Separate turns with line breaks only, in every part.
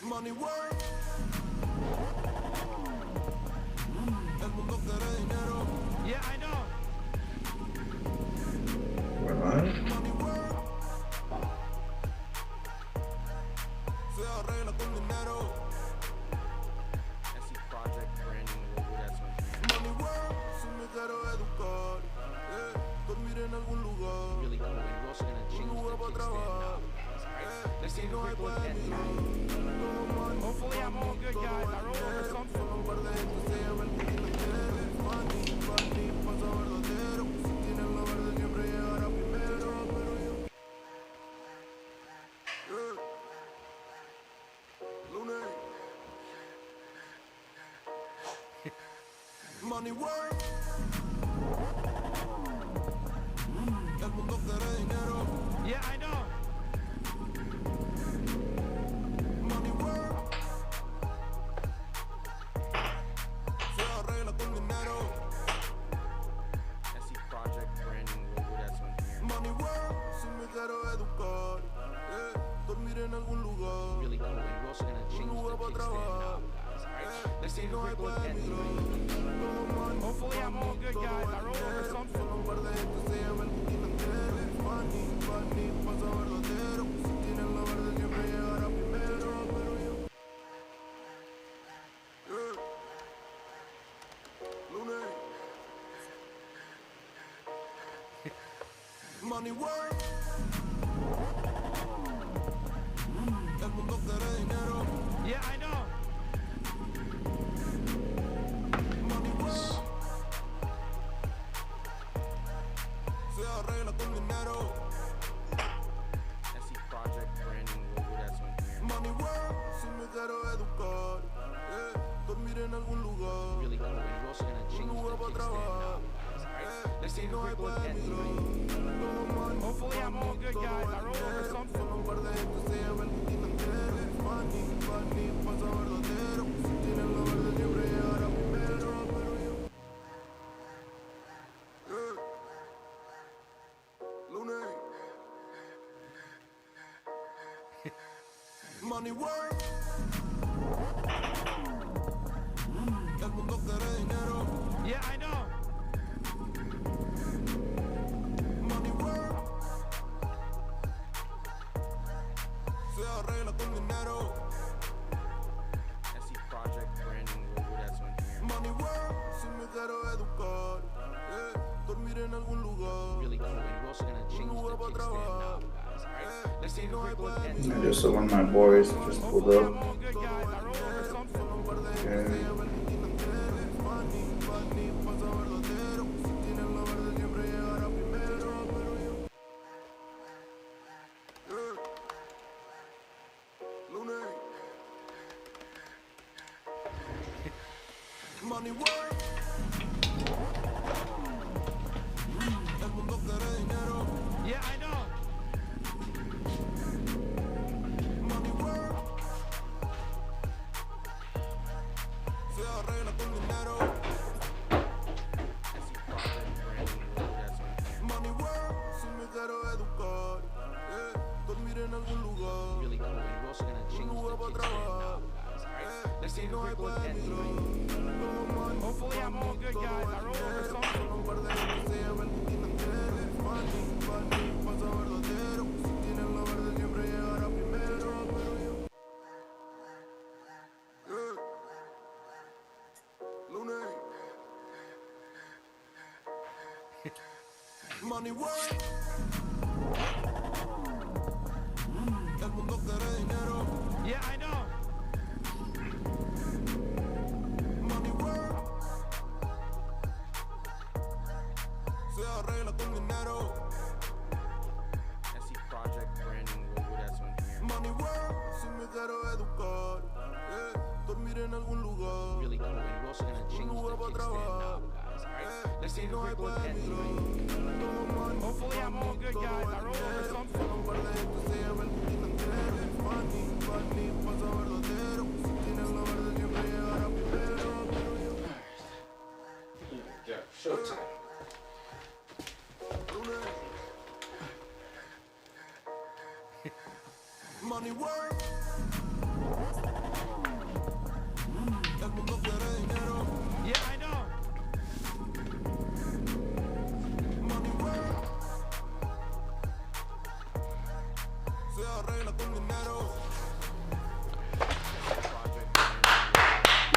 Money work. El mundo quiere dinero.
Yeah, I know.
We're live.
Money work. Se arregla con dinero.
SC Project Branding logo, that's one.
Money work. Si me quiero educar, dormir en algún lugar.
Really cool. We're also gonna change the kickstand now. Let's take a quick look at the hopefully I'm all good, guys. I roll over something.
Money work. El mundo quiere dinero.
Yeah, I know.
Money work. Se arregla con dinero.
SC Project Branding logo, that's one.
Money work. Si me quiero educar, dormir en algún lugar.
Really cool. We're also gonna change the kickstand now. Let's take a quick look at the hopefully I'm all good, guys. I roll over something.
Money work. El mundo quiere dinero.
Yeah, I know.
Money work. Se arregla con dinero.
SC Project Branding logo, that's one.
Money work. Si me quiero educar, dormir en algún lugar.
Really cool. We're also gonna change the kickstand now. Let's take a quick look at the hopefully I'm all good, guys. I roll over something.
Money work. El mundo quiere dinero.
Yeah, I know.
Money work. Se arregla con dinero.
SC Project Branding logo, that's one.
Money work. Si me quiero educar, dormir en algún lugar.
Really cool. We're also gonna change the kickstand now. Let's take a quick look at the
I just saw one of my boys just pulled
hopefully I'm
up.
all good, guys. I roll over something.
Okay.
Money work. El mundo quiere dinero.
Yeah, I know.
Money work. Se arregla con dinero.
SC Project Branding logo, that's one.
Money work. Si me quiero educar, dormir en algún lugar.
Really cool. We're also gonna change the kickstand now. Let's take a quick look at the hopefully I'm all good, guys. I roll over something.
Money work. El mundo quiere dinero.
Yeah, I know.
Money work. Se arregla con dinero.
SC Project Branding logo, that's one.
Money work. Si me quiero educar, dormir en algún lugar.
Really cool. We're also gonna change the kickstand now. Let's take a quick look at the hopefully I'm all good, guys. I roll over something.
Yeah, showtime.
Money work.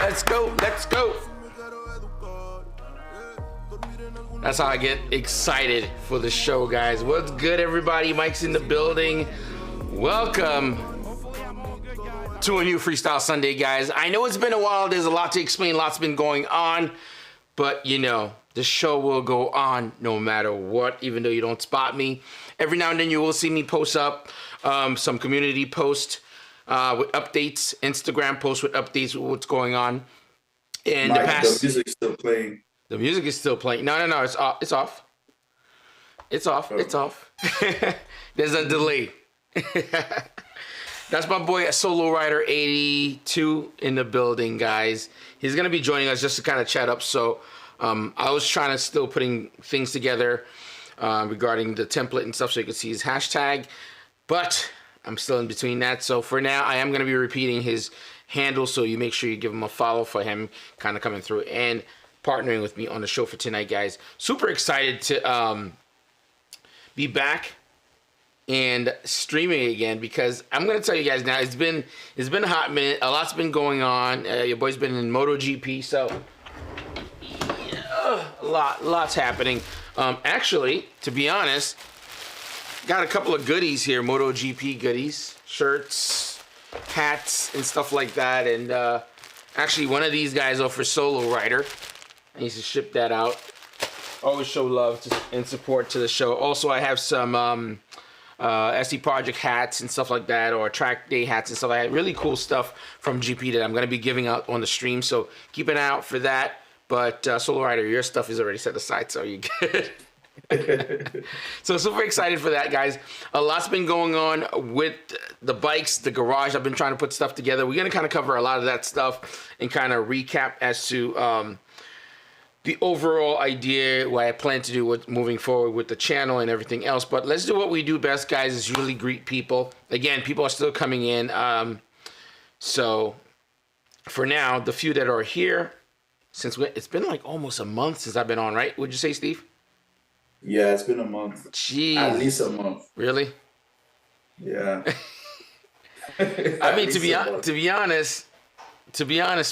Let's go. Let's go. That's how I get excited for the show, guys. What's good, everybody? Mike's in the building. Welcome to a new Freestyle Sunday, guys. I know it's been a while. There's a lot to explain. Lots been going on. But, you know, the show will go on no matter what, even though you don't spot me. Every now and then you will see me post up some community posts with updates, Instagram posts with updates with what's going on. In
Mike,
the past,
the music's still playing.
The music is still playing. No, it's off. It's off. It's off.
Oh.
It's off. There's a delay. That's my boy, Solo Rider 82 in the building, guys. He's gonna be joining us just to kind of chat up. So I was trying to still putting things together regarding the template and stuff, so you can see his hashtag. But I'm still in between that. So for now, I am gonna be repeating his handle, so you make sure you give him a follow for him kind of coming through and partnering with me on the show for tonight, guys. Super excited to be back and streaming again, because I'm gonna tell you guys now, it's been a hot minute. A lot's been going on. Your boy's been in MotoGP, so yeah, lots happening. Actually, to be honest, got a couple of goodies here, MotoGP goodies, shirts, hats, and stuff like that. And actually, one of these guys for Solo Rider. I need to ship that out. Always show love and support to the show. Also, I have some SC Project hats and stuff like that, or track day hats and stuff like that. Really cool stuff from GP that I'm going to be giving out on the stream. So keep an eye out for that. But Solo Rider, your stuff is already set aside, so you're good. So super excited for that, guys. A lot's been going on with the bikes, the garage. I've been trying to put stuff together. We're going to kind of cover a lot of that stuff and kind of recap as to the overall idea, what I plan to do with moving forward with the channel and everything else. But let's do what we do best, guys, is really greet people. Again, people are still coming in. So for now, the few that are here, it's been like almost a month since I've been on, right? Would you say, Steve?
Yeah, it's been a month.
Jeez.
At least a month.
Really?
Yeah.
I mean, to be honest,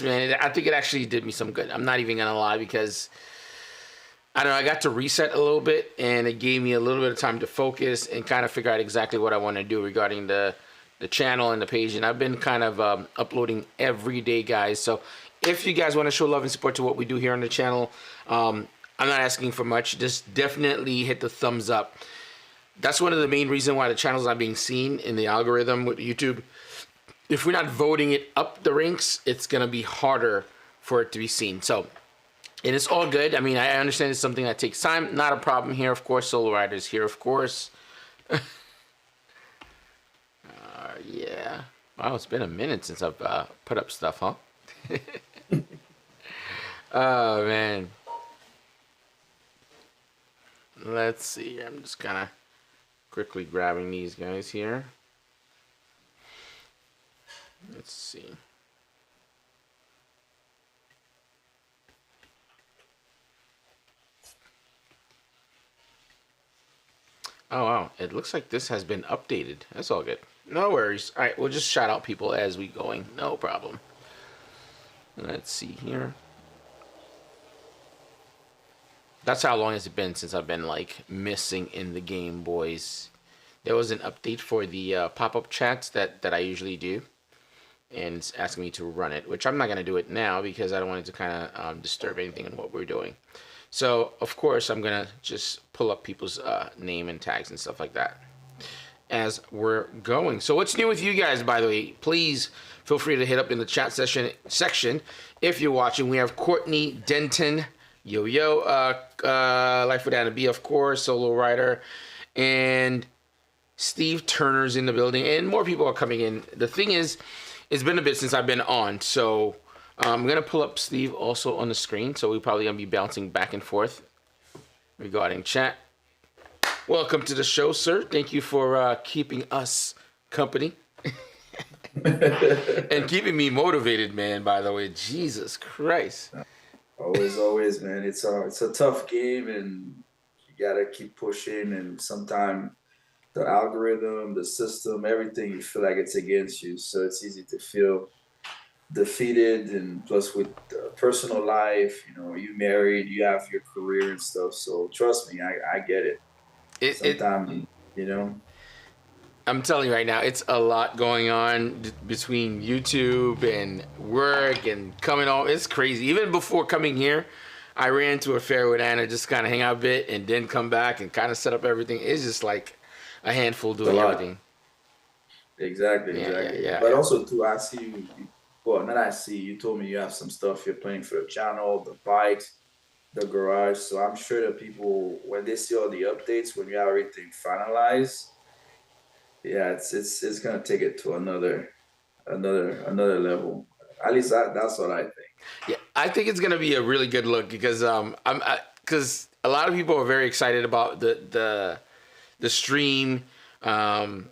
man, I think it actually did me some good. I'm not even gonna lie, because I don't know, I got to reset a little bit, and it gave me a little bit of time to focus and kind of figure out exactly what I want to do regarding the channel and the page. And I've been kind of uploading every day, guys. So if you guys want to show love and support to what we do here on the channel, I'm not asking for much. Just definitely hit the thumbs up. That's one of the main reasons why the channel's not being seen in the algorithm with YouTube. If we're not voting it up the ranks, it's going to be harder for it to be seen. So, and it's all good. I mean, I understand it's something that takes time. Not a problem here, of course. Solo Rider's here, of course. Yeah. Wow, it's been a minute since I've put up stuff, huh? Oh, man. Let's see. I'm just kind of quickly grabbing these guys here. Let's see. Oh, wow. It looks like this has been updated. That's all good. No worries. All right, we'll just shout out people as we going. No problem. Let's see here. That's how long has it been since I've been, like, missing in the game, boys. There was an update for the pop-up chats that I usually do. And it's asking me to run it, which I'm not going to do it now because I don't want it to kind of disturb anything in what we're doing. So, of course, I'm going to just pull up people's name and tags and stuff like that as we're going. So what's new with you guys, by the way? Please feel free to hit up in the chat section if you're watching. We have Courtney Denton, Life Without a B, of course, Solo Rider, and Steve Turner's in the building, and more people are coming in. The thing is, it's been a bit since I've been on, so I'm going to pull up Steve also on the screen, so we're probably going to be bouncing back and forth regarding chat. Welcome to the show, sir. Thank you for keeping us company. And keeping me motivated, man, by the way. Jesus Christ.
Always, man. It's a tough game, and you got to keep pushing, and sometimes the algorithm, the system, everything, you feel like it's against you. So it's easy to feel defeated, and plus with personal life, you married, you have your career and stuff. So trust me, I get it.
It
Sometimes, you know,
I'm telling you right now, it's a lot going on between YouTube and work and coming home. It's crazy. Even before coming here, I ran to a fair with Anna, just kind of hang out a bit and then come back and kind of set up everything. It's just like a handful
it's a
doing
lot.
everything.
Exactly,
Yeah, yeah,
exactly.
yeah,
But
yeah.
also too, I see well, not I see, you told me you have some stuff you're planning for the channel, the bikes, the garage. So I'm sure that people, when they see all the updates, when you have everything finalized, yeah, it's gonna take it to another level. At least that's what I think.
Yeah, I think it's gonna be a really good look because because a lot of people are very excited about the stream. Um,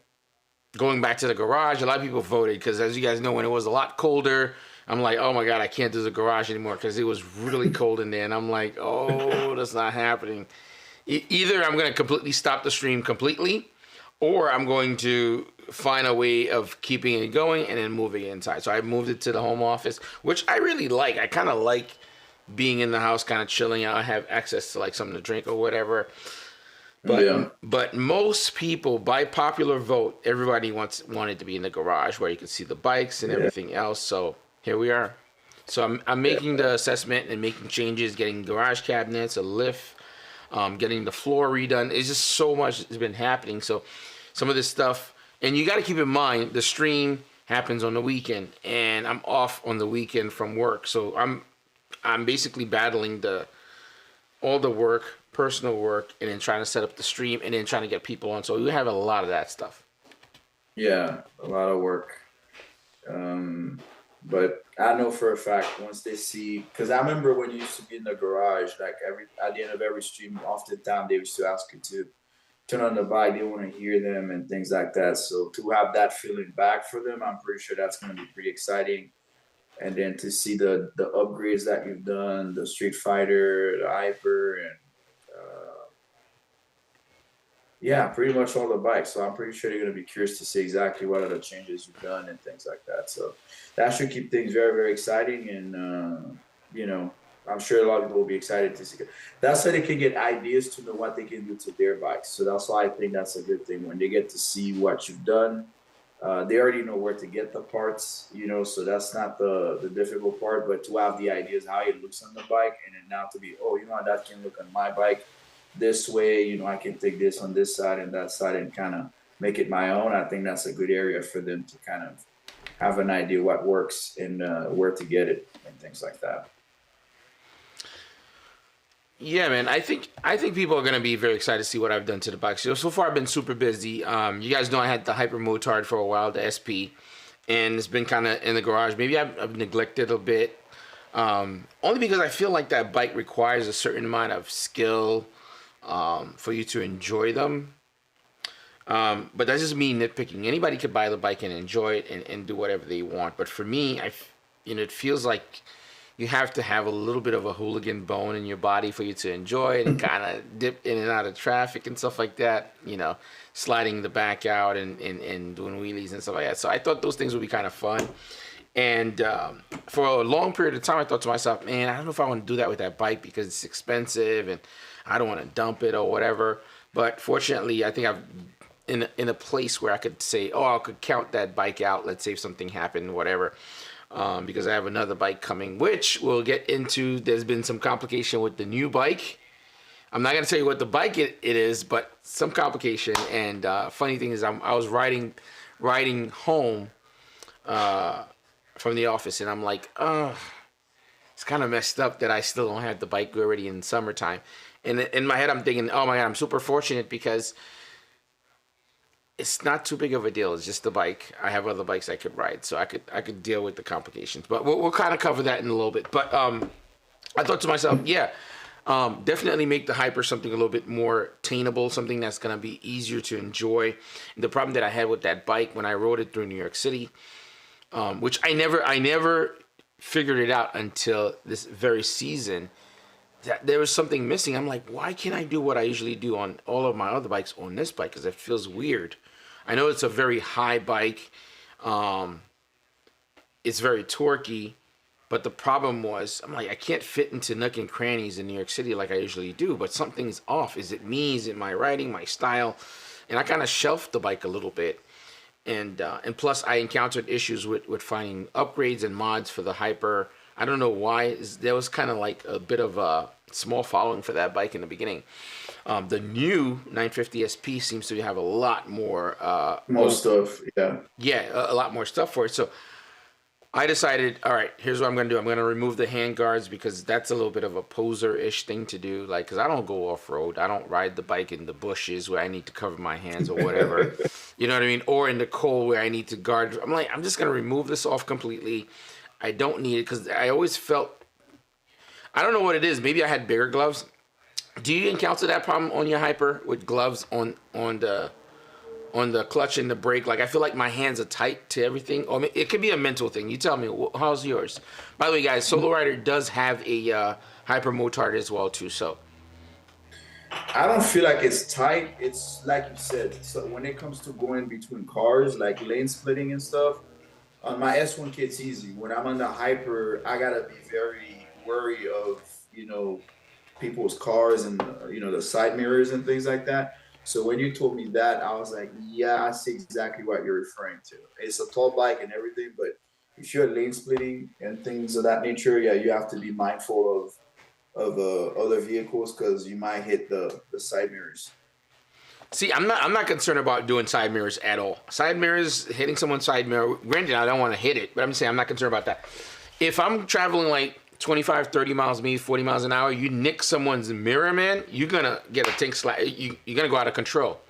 Going back to the garage, a lot of people voted because, as you guys know, when it was a lot colder, I'm like, oh my god, I can't do the garage anymore because it was really cold in there, and I'm like, oh, that's not happening. Either I'm gonna completely stop the stream completely, or I'm going to find a way of keeping it going and then moving it inside. So I moved it to the home office, which I really like. I kind of like being in the house, kind of chilling out. I have access to like something to drink or whatever. But
Yeah,
but most people, by popular vote, everybody wanted to be in the garage where you could see the bikes and
yeah,
everything else. So here we are. So I'm
yeah,
making the assessment and making changes, getting garage cabinets, a lift, getting the floor redone. It's just so much has been happening. So some of this stuff, and you got to keep in mind the stream happens on the weekend, and I'm off on the weekend from work. So I'm basically battling the all the work, personal work, and then trying to set up the stream, and then trying to get people on. So we have a lot of that stuff.
yeah. A lot of work. But I know for a fact once they see, because I remember when you used to be in the garage, like every at the end of every stream, oftentimes they used to ask you to turn on the bike. They want to hear them and things like that. So to have that feeling back for them, I'm pretty sure that's going to be pretty exciting. And then to see the upgrades that you've done, the Street Fighter, the Hyper, and uh, yeah, pretty much all the bikes. So I'm pretty sure they're going to be curious to see exactly what are the changes you've done and things like that. So that should keep things very, very exciting. And, you know, I'm sure a lot of people will be excited to see. That's how they can get ideas to know what they can do to their bikes. So that's why I think that's a good thing when they get to see what you've done. They already know where to get the parts, so that's not the difficult part, but to have the ideas how it looks on the bike, and then now to be, oh, that can look on my bike this way, I can take this on this side and that side and kind of make it my own. I think that's a good area for them to kind of have an idea what works and where to get it and things like that.
Yeah, man. I think people are gonna be very excited to see what I've done to the bikes. So far, I've been super busy. You guys know I had the Hyper Motard for a while, the SP, and it's been kind of in the garage. Maybe I've neglected a bit, only because I feel like that bike requires a certain amount of skill for you to enjoy them. But that's just me nitpicking. Anybody could buy the bike and enjoy it and do whatever they want. But for me, it feels like you have to have a little bit of a hooligan bone in your body for you to enjoy it and kind of dip in and out of traffic and stuff like that. Sliding the back out and doing wheelies and stuff like that. So I thought those things would be kind of fun. And for a long period of time, I thought to myself, man, I don't know if I want to do that with that bike because it's expensive and I don't want to dump it or whatever. But fortunately, I think I've in a place where I could say, oh, I could count that bike out. Let's say if something happened, whatever. Because I have another bike coming, which we'll get into. There's been some complication with the new bike. I'm not going to tell you what the bike it is, but some complication. And funny thing is, I was riding home from the office, and I'm like, oh, it's kind of messed up that I still don't have the bike already in summertime. And in my head, I'm thinking, oh my God, I'm super fortunate because it's not too big of a deal. It's just the bike. I have other bikes I could ride, so I could deal with the complications. But we'll kind of cover that in a little bit. But I thought to myself, yeah, definitely make the Hyper something a little bit more attainable, something that's gonna be easier to enjoy. And the problem that I had with that bike when I rode it through New York City, which I never figured it out until this very season, that there was something missing. I'm like, why can't I do what I usually do on all of my other bikes on this bike? Because it feels weird. I know it's a very high bike, it's very torquey. But the problem was, I'm like, I can't fit into nook and crannies in New York City like I usually do. But something's off. Is it me? Is it my riding, my style? And I kind of shelved the bike a little bit. And plus, I encountered issues with finding upgrades and mods for the Hyper. I don't know why. There was kind of like a bit of a small following for that bike in the beginning. The new 950 SP seems to have a lot more...
more stuff, yeah.
Yeah, a lot more stuff for it. So I decided, all right, here's what I'm going to do. I'm going to remove the hand guards because that's a little bit of a poser-ish thing to do. Like, because I don't go off-road. I don't ride the bike in the bushes where I need to cover my hands or whatever. You know what I mean? Or in the cold where I need to guard. I'm like, I'm just going to remove this off completely. I don't need it because I always felt, I don't know what it is. Maybe I had bigger gloves. Do you encounter that problem on your Hyper with gloves on the clutch and the brake? Like, I feel like my hands are tight to everything. Or it could be a mental thing. You tell me, how's yours? By the way, guys, Solo Rider does have a Hyper motard as well, too. So
I don't feel like it's tight. It's like you said. So when it comes to going between cars, like lane splitting and stuff, on my S1 kit's easy. When I'm on the Hyper, I gotta be very wary of, people's cars and, the side mirrors and things like that. So when you told me that, I was like, yeah, I see exactly what you're referring to. It's a tall bike and everything, but if you're lane splitting and things of that nature, yeah, you have to be mindful of other vehicles because you might hit the side mirrors.
See, I'm not concerned about doing side mirrors at all. Side mirrors, hitting someone's side mirror, granted, I don't want to hit it, but I'm saying I'm not concerned about that. If I'm traveling like 25, 30 miles, maybe 40 miles an hour, you nick someone's mirror, man, you're going to get a tank slap. You're going to go out of control.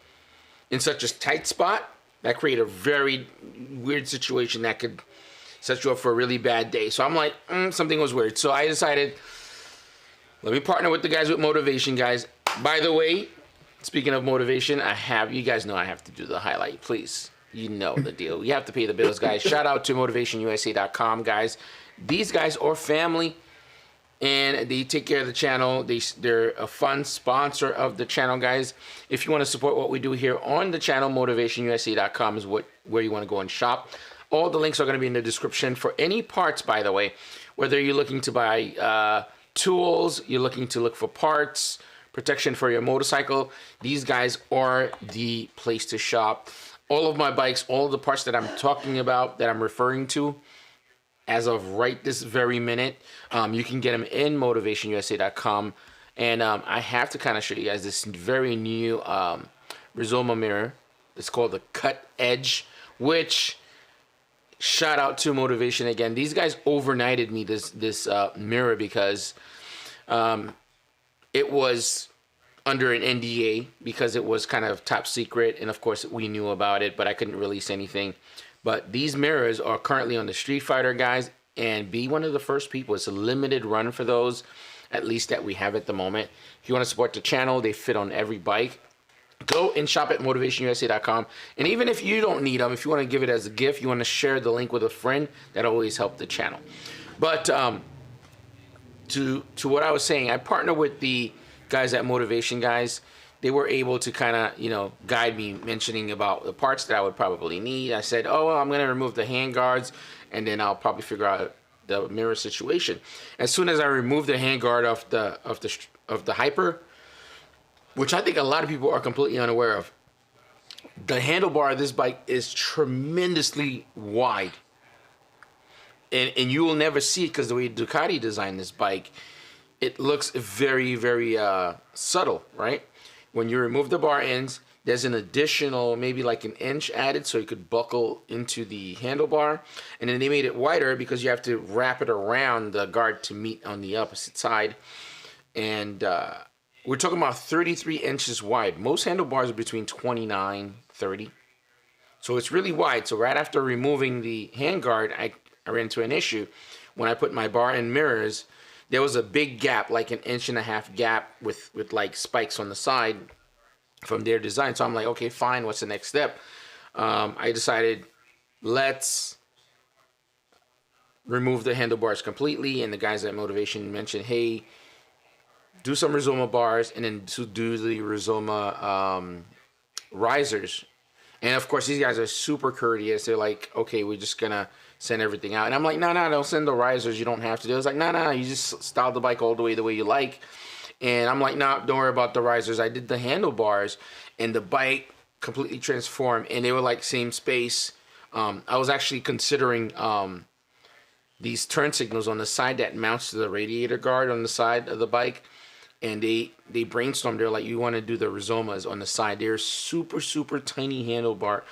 In such a tight spot, that create a very weird situation that could set you up for a really bad day. So I'm like, something was weird. So I decided, let me partner with the guys with Motivation, guys. By the way, speaking of motivation, you guys know I have to do the highlight, please. You know the deal. You have to pay the bills, guys. Shout out to motivationusa.com, guys. These guys are family, and they take care of the channel. They're a fun sponsor of the channel, guys. If you want to support what we do here on the channel, motivationusa.com is where you want to go and shop. All the links are going to be in the description for any parts, by the way. Whether you're looking to buy tools, you're looking to look for parts, protection for your motorcycle, these guys are the place to shop. All of my bikes, all of the parts that I'm talking about, that I'm referring to, as of right this very minute, you can get them in motivationusa.com. And I have to kind of show you guys this very new Rizoma mirror. It's called the Cut Edge, which, shout out to Motivation again. These guys overnighted me this mirror because it was under an NDA because it was kind of top secret. And of course, we knew about it, but I couldn't release anything. But these mirrors are currently on the Street Fighter, guys, and be one of the first people. It's a limited run for those, at least that we have at the moment. If you want to support the channel, they fit on every bike. Go and shop at motivationusa.com. And even if you don't need them, if you want to give it as a gift, you want to share the link with a friend, that always helps the channel. But to what I was saying, I partner with the guys at Motivation, guys. They were able to kind of, guide me, mentioning about the parts that I would probably need. I said, well, I'm going to remove the hand guards, and then I'll probably figure out the mirror situation. As soon as I remove the hand guard of the Hyper, which I think a lot of people are completely unaware of, the handlebar of this bike is tremendously wide. And you will never see it because the way Ducati designed this bike, it looks very, very subtle, right? When you remove the bar ends, there's an additional maybe like an inch added so you could buckle into the handlebar. And then they made it wider because you have to wrap it around the guard to meet on the opposite side. And we're talking about 33 inches wide. Most handlebars are between 29, 30. So it's really wide. So right after removing the handguard, I ran into an issue. When I put my bar end mirrors, there was a big gap, like an 1.5 inch gap with like spikes on the side from their design. So I'm like, okay, fine. What's the next step? I decided, let's remove the handlebars completely. And the guys at Motivation mentioned, hey, do some Rizoma bars and then to do the Rizoma risers. And of course, these guys are super courteous. They're like, okay, we're just gonna send everything out. And I'm like, no, don't send the risers. You don't have to do it. It's like, no, you just style the bike all the way you like. And I'm like, no, don't worry about the risers. I did the handlebars, and the bike completely transformed. And they were like same space. I was actually considering these turn signals on the side that mounts to the radiator guard on the side of the bike. And they brainstormed. They're like, you want to do the Rizomas on the side. They're super, super tiny handlebar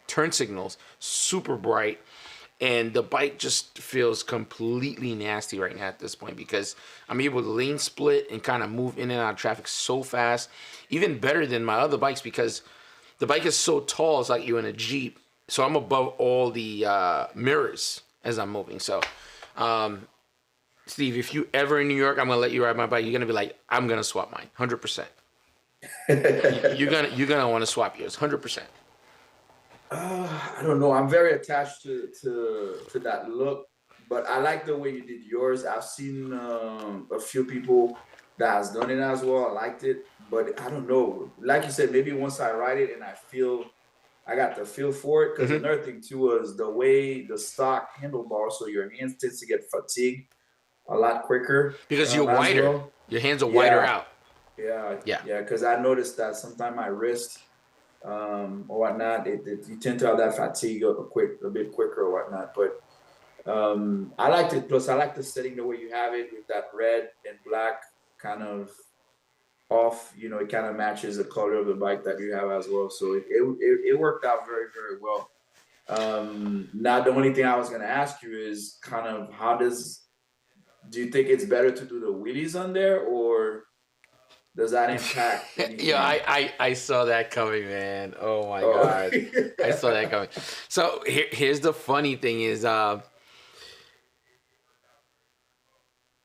turn signals, super bright. And the bike just feels completely nasty right now at this point because I'm able to lane split and kind of move in and out of traffic so fast. Even better than my other bikes because the bike is so tall, it's like you're in a Jeep. So I'm above all the mirrors as I'm moving. So, Steve, if you ever in New York, I'm going to let you ride my bike. You're going to be like, I'm going to swap mine, 100%. You're gonna want to swap yours, 100%.
I don't know. I'm very attached to that look, but I like the way you did yours. I've seen a few people that has done it as well. I liked it, but I don't know. Like you said, maybe once I ride it and I got the feel for it. Because another thing too was the way the stock handlebar, so your hands tends to get fatigued a lot quicker
because you're wider. Well. Your hands are wider out.
Yeah. Because I noticed that sometimes my wrist. Or whatnot, you tend to have that fatigue a bit quicker or whatnot. But I liked it. Plus, I like the setting the way you have it with that red and black kind of off. You know, it kind of matches the color of the bike that you have as well. So it worked out very, very well. Now, the only thing I was going to ask you is kind of do you think it's better to do the wheelies on there or does that impact anything?
Yeah, I saw that coming, man. Oh my God. I saw that coming. So here's the funny thing is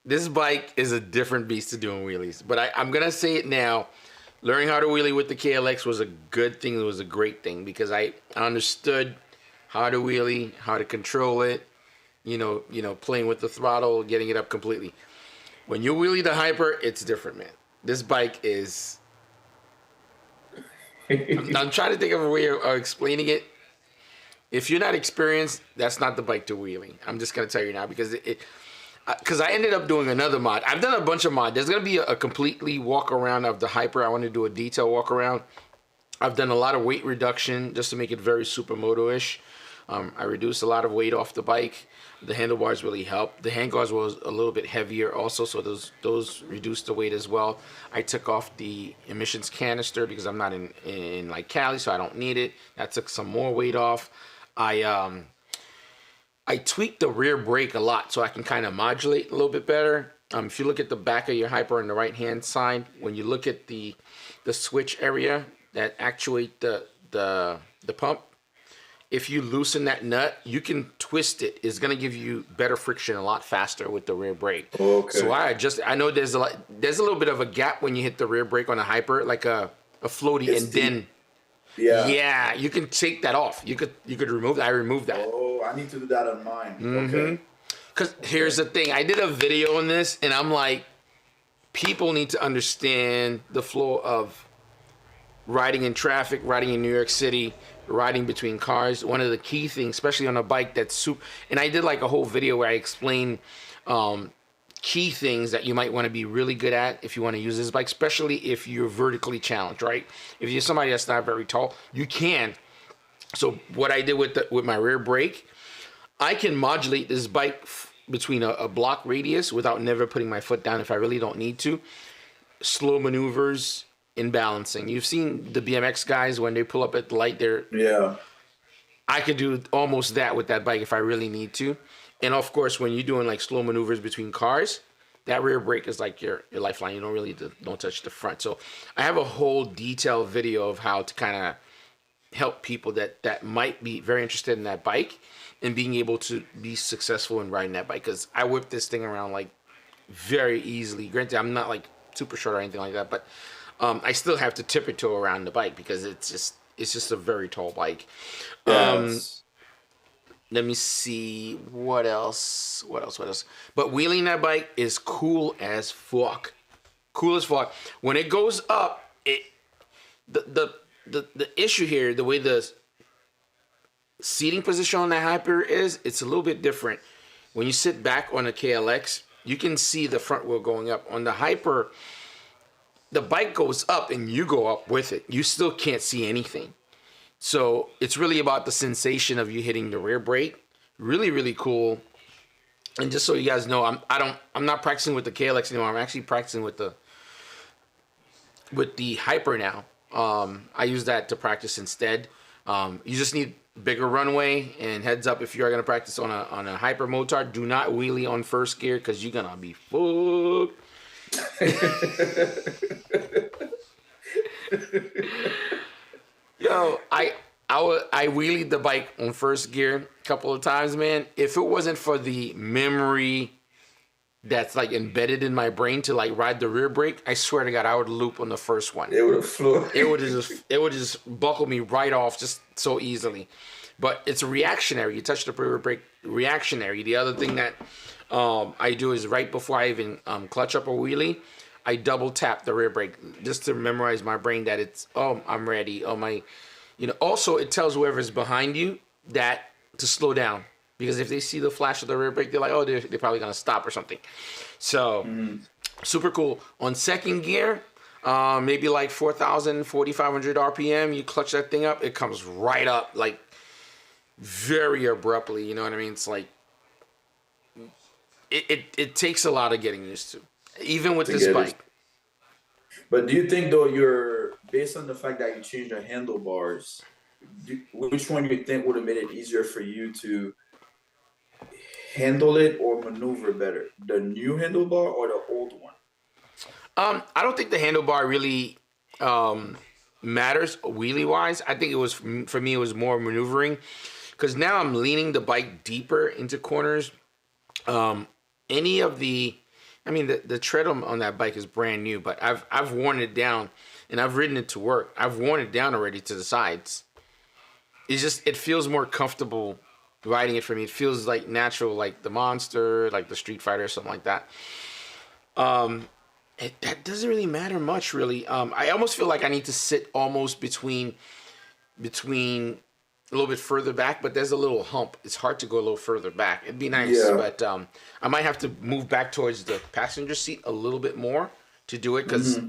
this bike is a different beast to doing wheelies. But I'm gonna say it now. Learning how to wheelie with the KLX was a good thing. It was a great thing because I understood how to wheelie, how to control it, you know, playing with the throttle, getting it up completely. When you wheelie the Hyper, it's different, man. This bike is... I'm trying to think of a way of explaining it. If you're not experienced, that's not the bike to wheeling. I'm just going to tell you now because I ended up doing another mod. I've done a bunch of mods. There's going to be a completely walk around of the Hyper. I want to do a detail walk around. I've done a lot of weight reduction just to make it very supermoto-ish. I reduced a lot of weight off the bike. The handlebars really helped. The handguards was a little bit heavier also, so those reduced the weight as well. I took off the emissions canister because I'm not in like Cali, so I don't need it. That took some more weight off. I tweaked the rear brake a lot so I can kind of modulate a little bit better. If you look at the back of your Hyper on the right-hand side, when you look at the switch area that actuate the pump, if you loosen that nut, you can twist it. It's going to give you better friction a lot faster with the rear brake.
Okay.
So I know there's a little bit of a gap when you hit the rear brake on a Hyper, like a floaty, it's and deep. Then yeah, you can take that off. You could remove that. I removed that.
Oh, I need to do that on mine.
Mm-hmm.
Okay.
Because here's the thing. I did a video on this, and I'm like, people need to understand the flow of riding in traffic, riding in New York City, riding between cars. One of the key things, especially on a bike that's super, and I did like a whole video where I explained key things that you might want to be really good at if you want to use this bike, especially if you're vertically challenged, right? If you're somebody that's not very tall, you can. So what I did with my rear brake, I can modulate this bike between a block radius without never putting my foot down if I really don't need to. Slow maneuvers in balancing. You've seen the BMX guys when they pull up at the light there.
Yeah.
I could do almost that with that bike if I really need to. And of course, when you're doing like slow maneuvers between cars, that rear brake is like your lifeline. You don't touch the front. So I have a whole detailed video of how to kind of help people that might be very interested in that bike and being able to be successful in riding that bike. Because I whip this thing around like very easily. Granted, I'm not like super short or anything like that, but I still have to tiptoe around the bike because it's just a very tall bike.
Yes.
Let me see what else. But wheeling that bike is cool as fuck. Cool as fuck. When it goes up, the the issue here, the way the seating position on the Hyper is, it's a little bit different. When you sit back on a KLX, you can see the front wheel going up. On the Hyper, the bike goes up and you go up with it. You still can't see anything. So it's really about the sensation of you hitting the rear brake. Really, really cool. And just so you guys know, I'm not practicing with the KLX anymore. I'm actually practicing with the Hyper now. I use that to practice instead. You just need bigger runway, and heads up, if you're gonna practice on a Hyper motard, do not wheelie on first gear because you're gonna be fucked. Yo, I wheelied the bike on first gear a couple of times, man. If it wasn't for the memory that's like embedded in my brain to like ride the rear brake, I swear to God, I would loop on the first one.
It would have flew.
It would just buckle me right off just so easily. But it's reactionary. You touch the rear brake, reactionary. The other thing that I do is right before I even clutch up a wheelie, I double tap the rear brake just to memorize my brain that it's, I'm ready. Also it tells whoever's behind you that to slow down, because if they see the flash of the rear brake, they're like, they're probably gonna stop or something. So super cool. On second gear, maybe like 4,000, 4,500 RPM, you clutch that thing up, it comes right up like very abruptly. You know what I mean? It's like it takes a lot of getting used to. Even with this bike.
But do you think, though, you're based on the fact that you changed the handlebars, which one do you think would have made it easier for you to handle it or maneuver better? The new handlebar or the old one?
I don't think the handlebar really matters wheelie-wise. I think it was, for me, it was more maneuvering. Because now I'm leaning the bike deeper into corners. The tread on that bike is brand new, but I've worn it down and I've ridden it to work. I've worn it down already to the sides. It feels more comfortable riding it for me. It feels like natural, like the Monster, like the Street Fighter, or something like that. That doesn't really matter much, really. I almost feel like I need to sit almost between a little bit further back, but there's a little hump. It's hard to go a little further back. It'd be nice, but I might have to move back towards the passenger seat a little bit more to do it, because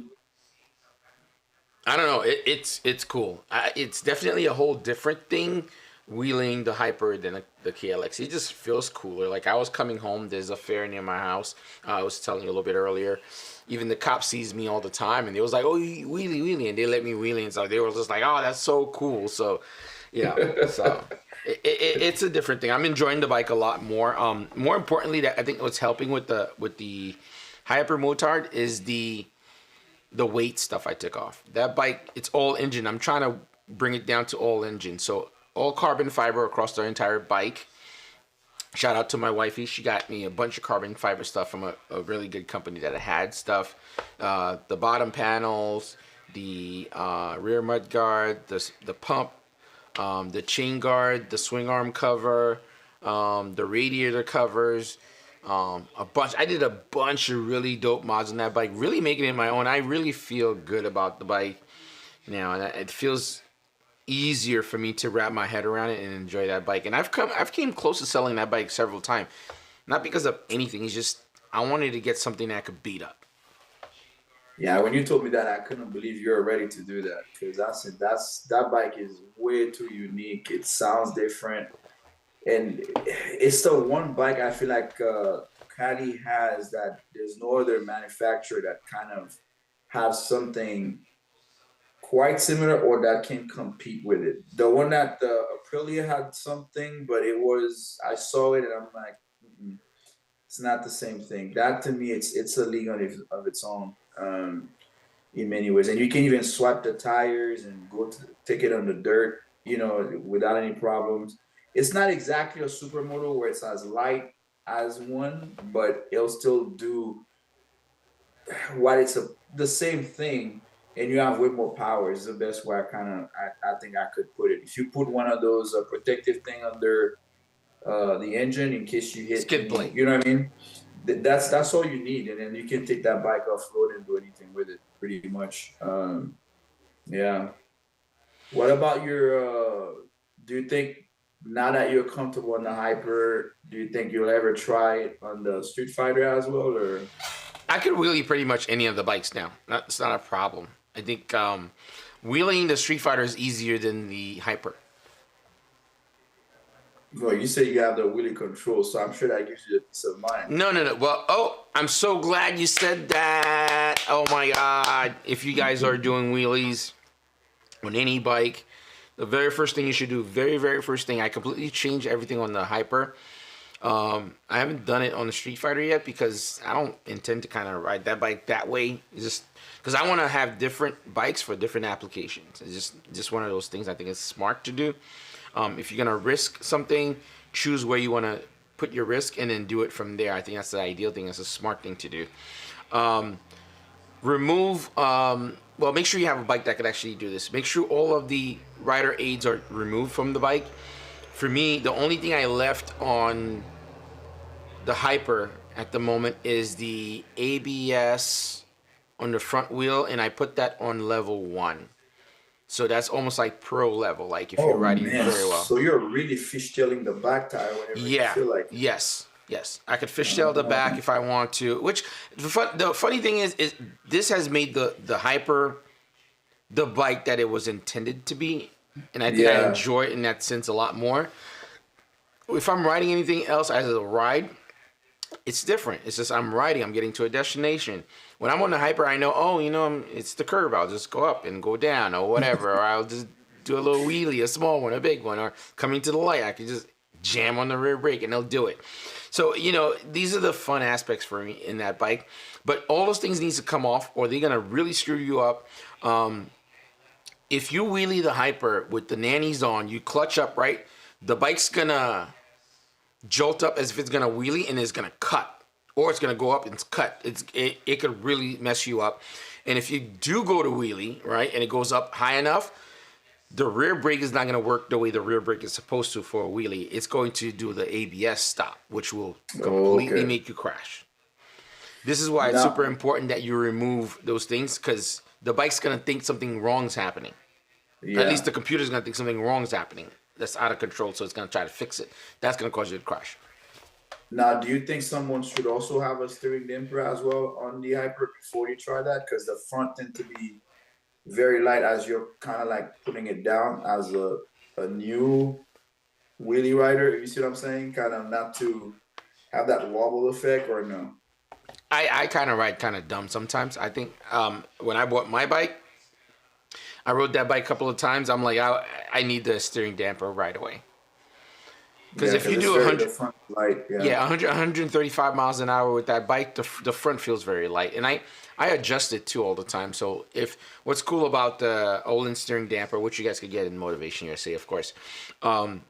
I don't know. It's cool. It's definitely a whole different thing wheeling the Hyper than the KLX. It just feels cooler. Like I was coming home. There's a fair near my house. I was telling you a little bit earlier. Even the cop sees me all the time, and they was like, "Oh, you wheelie," and they let me wheelie, and so they were just like, "Oh, that's so cool." So. So it's a different thing. I'm enjoying the bike a lot more. More importantly, that I think what's helping with the Hyper motard is the weight stuff I took off. That bike, it's all engine. I'm trying to bring it down to all engine. So all carbon fiber across the entire bike. Shout out to my wifey. She got me a bunch of carbon fiber stuff from a really good company that had stuff. The bottom panels, the rear mud guard, the pump, the chain guard, the swing arm cover, the radiator covers, a bunch. I did a bunch of really dope mods on that bike, really making it my own. I really feel good about the bike now, and it feels easier for me to wrap my head around it and enjoy that bike. And I've came close to selling that bike several times, not because of anything. It's just I wanted to get something that I could beat up.
Yeah, when you told me that, I couldn't believe you're ready to do that, because that bike is way too unique. It sounds different, and it's the one bike I feel like Cali has that there's no other manufacturer that kind of has something quite similar or that can compete with it. The one that the Aprilia had something, but I saw it and I'm like, it's not the same thing. That to me, it's a league of its own. In many ways, and you can even swap the tires and take it on the dirt, without any problems. It's not exactly a supermoto where it's as light as one, but it'll still do what the same thing, and you have way more power. Is the best way I think I could put it. If you put one of those protective thing under the engine in case you hit,
skid plate,
you know what I mean? That's all you need, and then you can take that bike off road and do anything with it, pretty much. Yeah. What about your? Do you think now that you're comfortable on the hyper, do you think you'll ever try it on the Street Fighter as well, or?
I could wheelie pretty much any of the bikes now. It's not a problem. I think wheeling the Street Fighter is easier than the Hyper.
Well, you say you have the wheelie control, so I'm sure that gives you a peace of mind.
No, no, no. Well, oh, I'm so glad you said that. Oh my God. If you guys are doing wheelies on any bike, the very first thing you should do, very first thing, I completely changed everything on the Hyper. I haven't done it on the Street Fighter yet because I don't intend to kind of ride that bike that way. It's just because I want to have different bikes for different applications. It's just one of those things I think is smart to do. If you're gonna risk something, choose where you want to put your risk and then do it from there. I think that's the ideal thing. That's a smart thing to do. Remove. Well, make sure you have a bike that could actually do this. Make sure all of the rider aids are removed from the bike. For me, the only thing I left on the Hyper at the moment is the ABS on the front wheel, and I put that on level 1. So that's almost like pro level, like if you're riding very well.
So you're really fishtailing the back tire whenever you feel like.
Yes. I could fishtail the back if I want to. Which the funny thing is this has made the Hyper the bike that it was intended to be, and I think I enjoy it in that sense a lot more. If I'm riding anything else as a ride, it's different. It's just I'm riding. I'm getting to a destination. When I'm on the Hyper, I know, it's the curve. I'll just go up and go down or whatever. Or I'll just do a little wheelie, a small one, a big one. Or coming to the light, I can just jam on the rear brake and they'll do it. So, these are the fun aspects for me in that bike. But all those things need to come off or they're going to really screw you up. If you wheelie the Hyper with the nannies on, you clutch up, right? The bike's going to jolt up as if it's going to wheelie and it's going to cut. Or it's going to go up and it's cut. It could really mess you up. And if you do go to wheelie, right, and it goes up high enough, the rear brake is not going to work the way the rear brake is supposed to for a wheelie. It's going to do the ABS stop, which will completely make you crash. This is why it's super important that you remove those things because the bike's going to think something wrong's happening. Yeah. At least the computer's going to think something wrong's happening. That's out of control, so it's going to try to fix it. That's going to cause you to crash.
Now, do you think someone should also have a steering damper as well on the Hyper before you try that? Because the front tend to be very light as you're kind of like putting it down as a new wheelie rider. You see what I'm saying? Kind of not to have that wobble effect or no?
I kind of ride kind of dumb sometimes. I think when I bought my bike, I rode that bike a couple of times. I'm like, I need the steering damper right away. Because if you do 135 miles an hour with that bike, the front feels very light. And I adjust it too all the time. So what's cool about the Olin steering damper, which you guys could get in Motivation USA, of course. When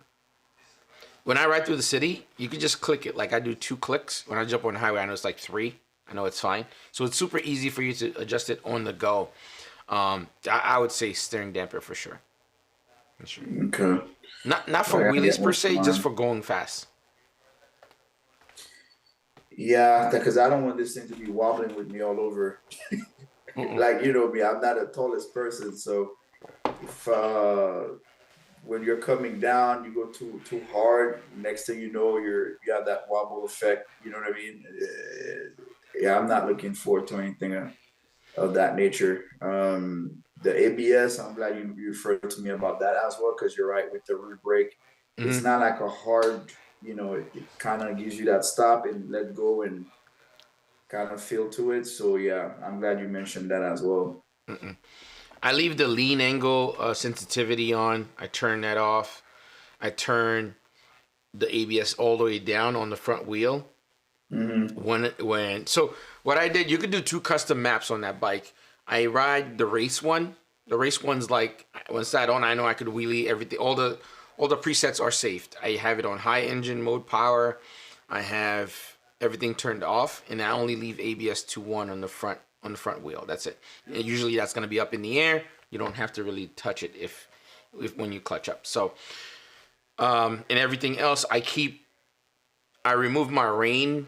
I ride through the city, you can just click it. Like I do 2 clicks. When I jump on the highway, I know it's like 3. I know it's fine. So it's super easy for you to adjust it on the go. I would say steering damper for sure.
Okay.
Not for wheelies per se, just for going fast.
Yeah, because I don't want this thing to be wobbling with me all over. Like, you know me, I'm not the tallest person, so if when you're coming down, you go too hard, next thing you know, you have that wobble effect, you know what I mean? Yeah, I'm not looking forward to anything of that nature. The ABS, I'm glad you referred to me about that as well, because you're right with the rear brake. Mm-hmm. It's not like a hard, it kind of gives you that stop and let go and kind of feel to it. So yeah, I'm glad you mentioned that as well.
Mm-mm. I leave the lean angle sensitivity on. I turn that off. I turn the ABS all the way down on the front wheel. Mm-hmm. So what I did, you could do 2 custom maps on that bike. I ride the race one. The race one's like, once that on, I know I could wheelie everything. All the presets are saved. I have it on high engine mode power. I have everything turned off, and I only leave ABS to 1 on the front wheel. That's it. And usually that's going to be up in the air. You don't have to really touch it if when you clutch up. So, and everything else, I remove my rain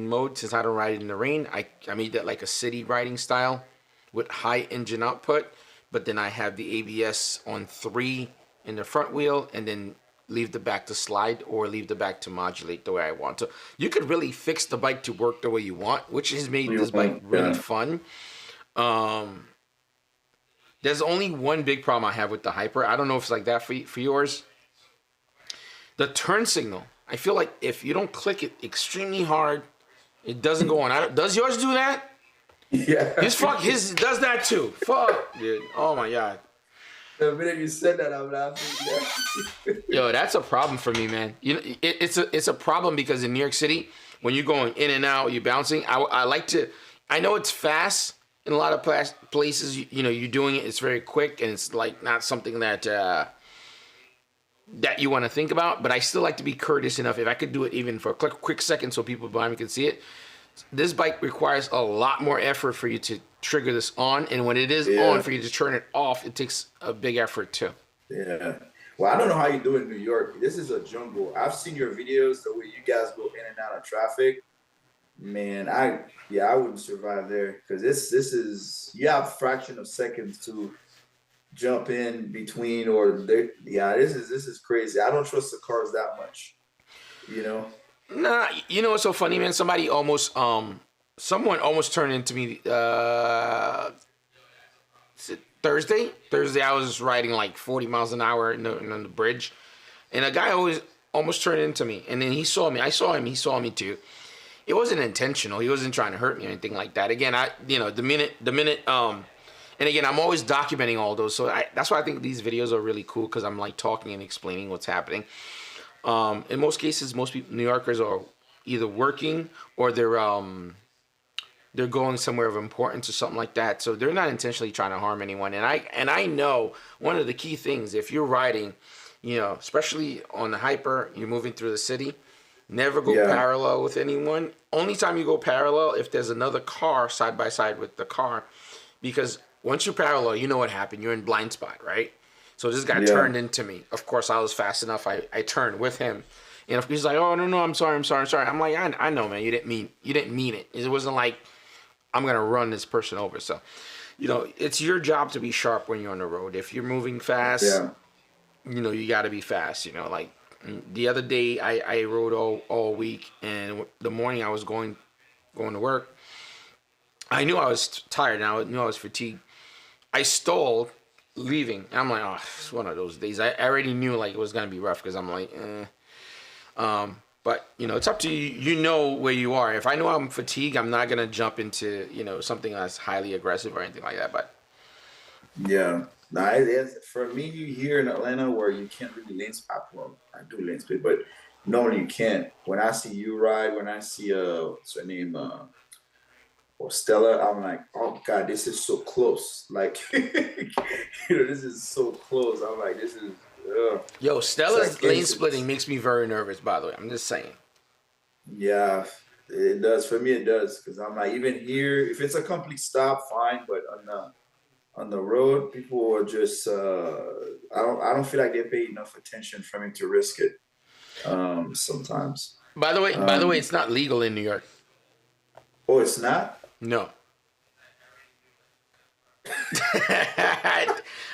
mode since I don't ride in the rain. I made that like a city riding style with high engine output but then I have the ABS on 3 in the front wheel, and then leave the back to slide or leave the back to modulate the way I want. So you could really fix the bike to work the way you want, which has made this bike really fun. There's only one big problem I have with the Hyper. I don't know if it's like that for yours. The turn signal. I feel like if you don't click it extremely hard, it doesn't go on. Does yours do that?
Yeah.
His does that too. Fuck, dude. Oh my god.
The minute you said that, I'm laughing. Yeah.
Yo, that's a problem for me, man. You know, it's a problem because in New York City, when you're going in and out, you're bouncing. I like to. I know it's fast in a lot of places. You know, you're doing it. It's very quick, and it's like not something that that you want to think about. But I still like to be courteous enough. If I could do it even for a quick second, so people behind me can see it. This bike requires a lot more effort for you to trigger this on, and when it is on, for you to turn it off, it takes a big effort too.
Yeah. Well, I don't know how you do it in New York. This is a jungle. I've seen your videos, the way you guys go in and out of traffic. Man, I wouldn't survive there because this is you have a fraction of seconds to jump in between this is crazy. I don't trust the cars that much, you know.
Nah, you know what's so funny, man? Someone almost turned into me. Thursday. I was riding like 40 miles an hour on the bridge, and a guy almost turned into me. And then he saw me. I saw him. He saw me too. It wasn't intentional. He wasn't trying to hurt me or anything like that. Again, the minute. And again, I'm always documenting all those. So that's why I think these videos are really cool because I'm like talking and explaining what's happening. In most cases, most people, New Yorkers, are either working or they're going somewhere of importance or something like that. So they're not intentionally trying to harm anyone. And I know one of the key things, if you're riding, you know, especially on the Hyper, you're moving through the city, never go parallel with anyone. Only time you go parallel if there's another car side by side with the car, because once you're parallel, you know what happened. You're in blind spot, right? So this guy turned into me. Of course, I was fast enough. I turned with him. And he's like, "Oh no, I'm sorry." I'm like, I know, man. You didn't mean it. It wasn't like I'm gonna run this person over. So, you know, it's your job to be sharp when you're on the road. If you're moving fast, you know, you got to be fast. You know, like the other day, I rode all week, and the morning I was going to work. I knew I was tired, and I knew I was fatigued. I stalled leaving. I'm like, oh, it's one of those days. I already knew like it was gonna be rough because I'm like, but you know, it's up to you. You know where you are. If I know I'm fatigued, I'm not gonna jump into, you know, something that's highly aggressive or anything like that. But
yeah, for me here in Atlanta where you can't really lane spot. Well, I do lane split, but normally you can't. When I see you ride, when I see what's her name, or Stella, I'm like, oh God, this is so close. Like, you know, this is so close. I'm like, this is.
Yo, Stella's lane splitting makes me very nervous. By the way, I'm just saying.
Yeah, it does. For me, it does because I'm like, even here, if it's a complete stop, fine. But on the road, people are just. I don't feel like they pay enough attention for me to risk it. Sometimes.
By the way, it's not legal in New York.
Oh, it's not?
No.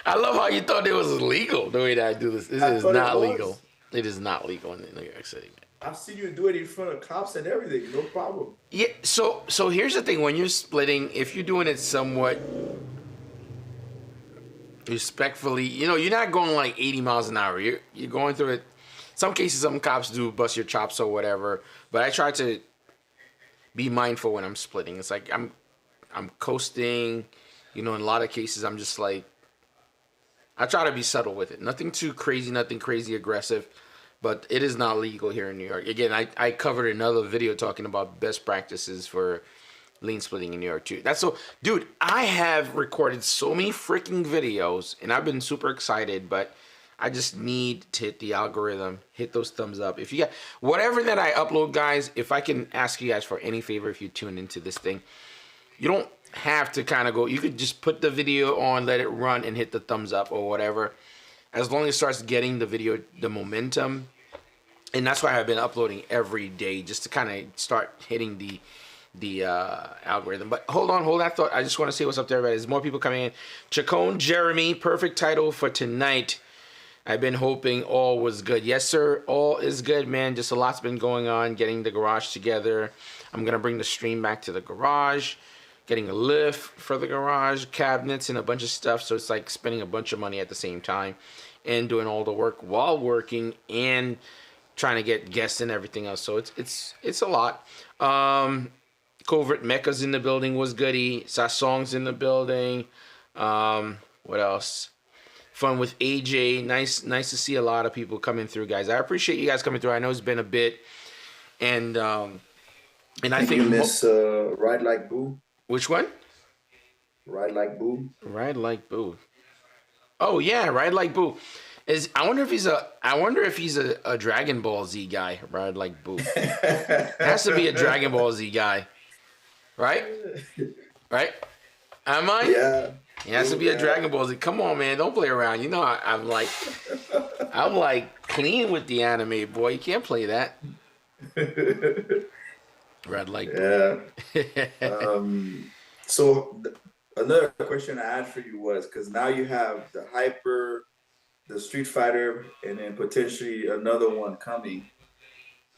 I love how you thought it was illegal the way that I do this. This is not legal. It is not legal in New York City, man.
I've seen you do it in front of cops and everything. No problem.
Yeah. So here's the thing: when you're splitting, if you're doing it somewhat respectfully, you know, you're not going like 80 miles an hour. You're going through it. Some cases, some cops do bust your chops or whatever. But I try to be mindful when I'm splitting. It's like I'm coasting. You know, in a lot of cases, I'm just like, I try to be subtle with it. Nothing too crazy, nothing crazy aggressive. But it is not legal here in New York. Again, I covered another video talking about best practices for lane splitting in New York too. That's so, dude, I have recorded so many freaking videos, and I've been super excited, but I just need to hit the algorithm, hit those thumbs up. If you got whatever that I upload, guys, if I can ask you guys for any favor, if you tune into this thing, you don't have to kind of go, you could just put the video on, let it run, and hit the thumbs up or whatever. As long as it starts getting the video, the momentum. And that's why I've been uploading every day, just to kind of start hitting algorithm. But hold that thought. I just want to see what's up there, everybody. There's more people coming in. Chacon Jeremy, perfect title for tonight. I've been hoping all was good. Yes, sir. All is good, man. Just a lot's been going on, getting the garage together. I'm going to bring the stream back to the garage, getting a lift for the garage, cabinets, and a bunch of stuff. So it's like spending a bunch of money at the same time and doing all the work while working and trying to get guests and everything else. So it's a lot. Covert Mecca's in the building, was goody. Sasong's in the building. What else? Fun with AJ. Nice to see a lot of people coming through, guys. I appreciate you guys coming through. I know it's been a bit, and I think
you miss Ride Like Boo.
Which one?
Ride Like Boo.
Ride Like Boo. Oh yeah, Ride Like Boo. I wonder if he's a Dragon Ball Z guy. Ride Like Boo. Has to be a Dragon Ball Z guy, right? Right? Am I?
Yeah.
He has to be a Dragon Ball Z. Come on, man. Don't play around. You know, I'm like clean with the anime, boy. You can't play that. Red light.
Yeah. So another question I had for you was, because now you have the Hyper, the Street Fighter, and then potentially another one coming.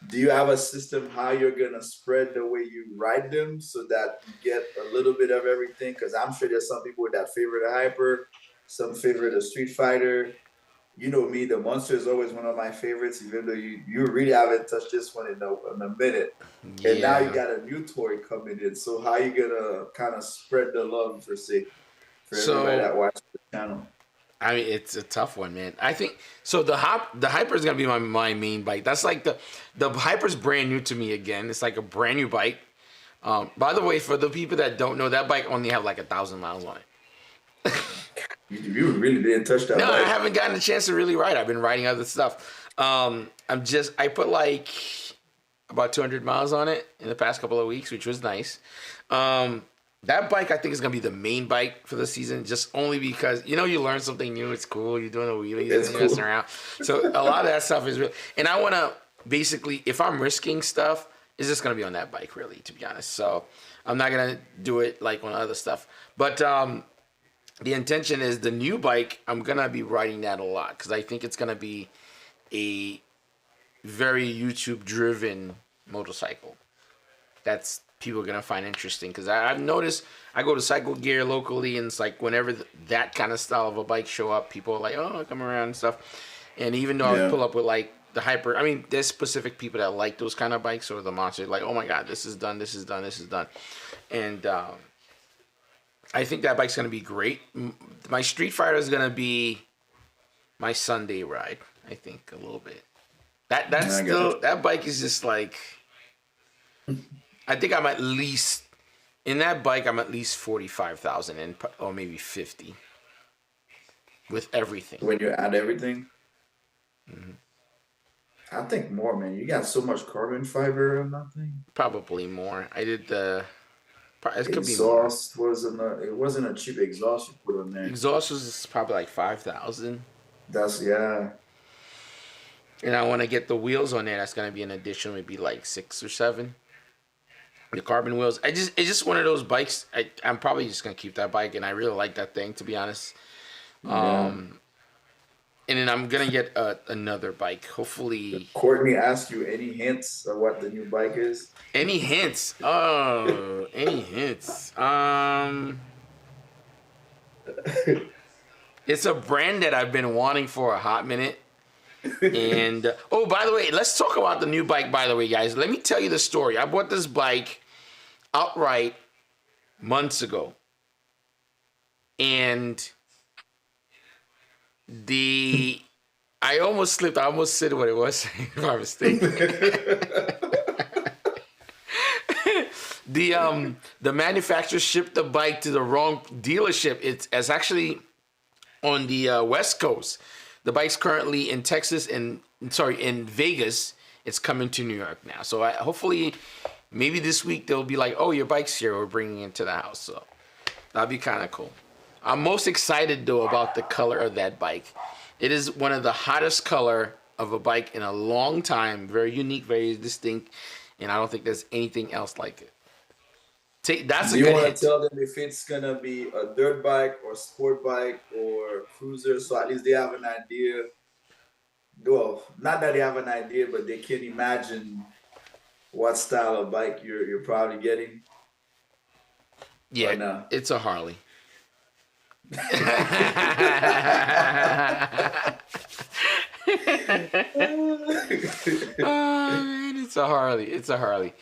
Do you have a system how you're gonna spread the way you ride them so that you get a little bit of everything? Because I'm sure there's some people that favor the Hyper, some favor the Street Fighter. You know me, the Monster is always one of my favorites, even though you really haven't touched this one in a minute. Yeah. And now you got a new toy coming in. So how you gonna kind of spread the love for everybody that watches the channel?
I mean, it's a tough one, man. I think so. The Hyper is gonna be my main bike. That's like the Hyper's brand new to me again. It's like a brand new bike. By the way, for the people that don't know, that bike only have like 1,000 miles on it.
You really didn't touch that.
No,
bike.
I haven't gotten a chance to really ride. I've been riding other stuff. I put like about 200 miles on it in the past couple of weeks, which was nice. That bike, I think, is going to be the main bike for the season, just only because, you learn something new. It's cool. You're doing a wheelie. You're messing around. So a lot of that stuff is real. And I want to basically, if I'm risking stuff, it's just going to be on that bike, really, to be honest. So I'm not going to do it like on other stuff. But the intention is the new bike, I'm going to be riding that a lot because I think it's going to be a very YouTube-driven motorcycle. That's people are going to find interesting because I've noticed I go to Cycle Gear locally and it's like whenever that kind of style of a bike show up, people are like, oh, I come around and stuff. And even though I pull up with like the Hyper, I mean, there's specific people that like those kind of bikes or the Monster, like, oh my God, this is done. And I think that bike's going to be great. My Street Fighter is going to be my Sunday ride, I think, a little bit. That bike is just like, I think I'm at least, in that bike, I'm at least 45,000 or maybe 50 with everything.
When you add everything? Mm-hmm. I think more, man. You got so much carbon fiber and nothing.
Probably more. I did the... It could
exhaust be it wasn't a cheap exhaust you put on there.
Exhaust was probably like 5,000.
Yeah.
And I want to get the wheels on there. That's going to be an addition, maybe like 6 or 7. The carbon wheels. It's just one of those bikes. I'm probably just going to keep that bike, and I really like that thing, to be honest. And then I'm going to get another bike, hopefully.
Did Courtney asked you any hints of what the new bike is?
Any hints? Oh, any hints? It's a brand that I've been wanting for a hot minute. And, oh, by the way, let's talk about the new bike, by the way, guys. Let me tell you the story. I bought this bike outright months ago. And I almost slipped. I almost said what it was by mistake. The manufacturer shipped the bike to the wrong dealership. It's actually on the West Coast. The bike's currently in Texas in Vegas. It's coming to New York now. So hopefully, maybe this week they'll be like, "Oh, your bike's here. We're bringing it to the house." So that'd be kind of cool. I'm most excited though about the color of that bike. It is one of the hottest color of a bike in a long time. Very unique, very distinct, and I don't think there's anything else like it. That's
Do
a
you
good
want
hint.
to tell them if it's gonna be a dirt bike or sport bike or cruiser, so at least they have an idea? Well, not that they have an idea, but they can imagine what style of bike you're probably getting, or
Yeah,
no?
it's a Harley. Oh, man, it's a Harley. It's a Harley.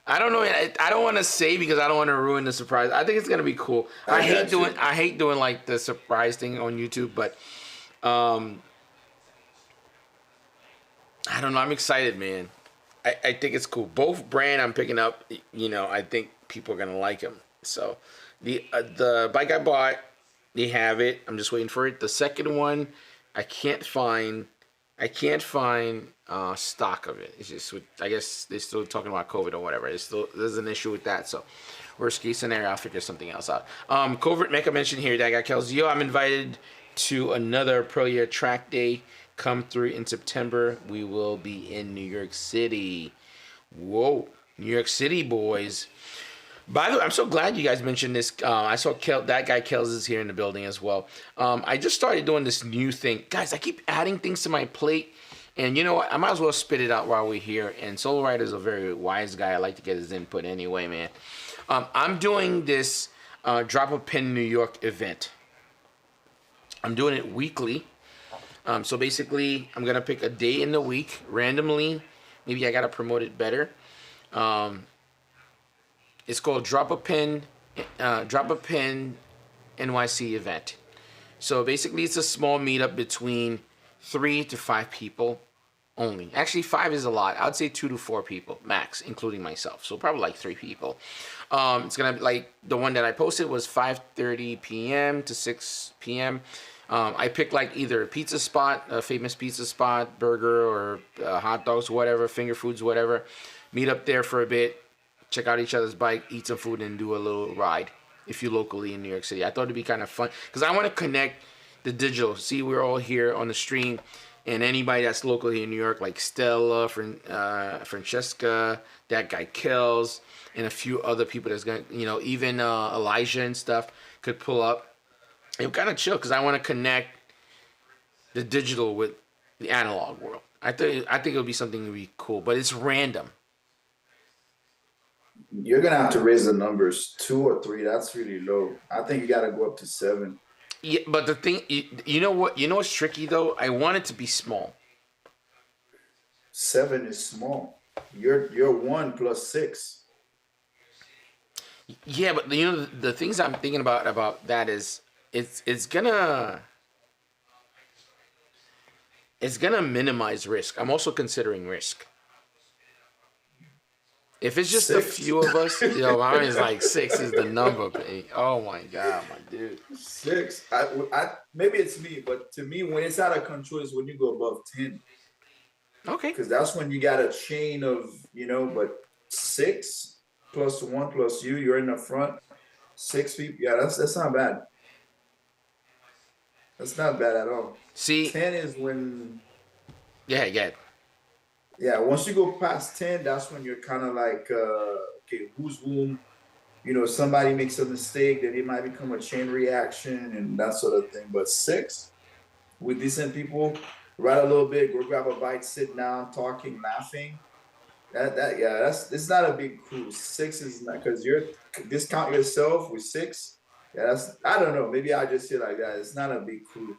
I don't know. I don't want to say because I don't want to ruin the surprise. I think it's gonna be cool.
I got you.
I hate doing like the surprise thing on YouTube, but um, I don't know. I'm excited, man. I think it's cool. Both brand I'm picking up. You know, I think people are gonna like them. So the bike I bought, they have it. I'm just waiting for it. The second one, I can't find. I can't find stock of it. It's just, I guess they're still talking about COVID or whatever. There's an issue with that. So, worst case scenario, I'll figure something else out. Covert Mecha mentioned here that guy Kels. Yo, I'm invited to another Pro Year Track Day. Come through in September. We will be in New York City. Whoa, New York City, boys. By the way, I'm so glad you guys mentioned this. I saw that guy Kels is here in the building as well. I just started doing this new thing. Guys, I keep adding things to my plate. And you know what? I might as well spit it out while we're here. And Solo Rider is a very wise guy. I like to get his input anyway, man. I'm doing this Drop a Pin New York event. I'm doing it weekly. So basically, I'm going to pick a day in the week randomly. Maybe I got to promote it better. It's called Drop a Pin NYC event. So basically, it's a small meetup between 3 to 5 people only. Actually, 5 is a lot. I would say 2 to 4 people max, including myself. So probably like 3 people. It's gonna be like the one that I posted was 5:30 p.m. to 6 p.m. I picked like either a pizza spot, a famous pizza spot, burger or hot dogs, whatever, finger foods, whatever. Meet up there for a bit. Check out each other's bike, eat some food, and do a little ride if you're locally in New York City. I thought it'd be kind of fun because I want to connect the digital. See, we're all here on the stream, and anybody that's locally in New York, like Stella, Francesca, that guy Kells, and a few other people that's going to, even Elijah and stuff could pull up. It kind of chill because I want to connect the digital with the analog world. I think it'll be something that'll be cool, but it's random.
You're gonna have to raise the numbers 2 or 3. That's really low. I think you gotta go up to 7.
Yeah, but the thing, you know what? You know what's tricky though? I want it to be small.
7 is small. You're 1 plus 6.
Yeah, but the things I'm thinking about that is it's gonna minimize risk. I'm also considering risk. If it's just
6.
a few of us, mine is like 6 is the number. Babe. Oh my god, my dude.
6. Maybe it's me, but to me, when it's out of control is when you go above 10.
Okay.
Because that's when you got a chain of, but 6 plus 1 plus you're in the front. 6 people. Yeah, that's not bad. That's not bad at all.
See,
10 is when.
Yeah.
Yeah, once you go past 10, that's when you're kind of like, okay, who's whom? Somebody makes a mistake, then it might become a chain reaction and that sort of thing. But 6, with decent people, ride a little bit, go grab a bite, sit down, talking, laughing. It's not a big crew. 6 is not, because you're discount yourself with 6. Yeah, I don't know. Maybe I just say like that. It's not a big crew.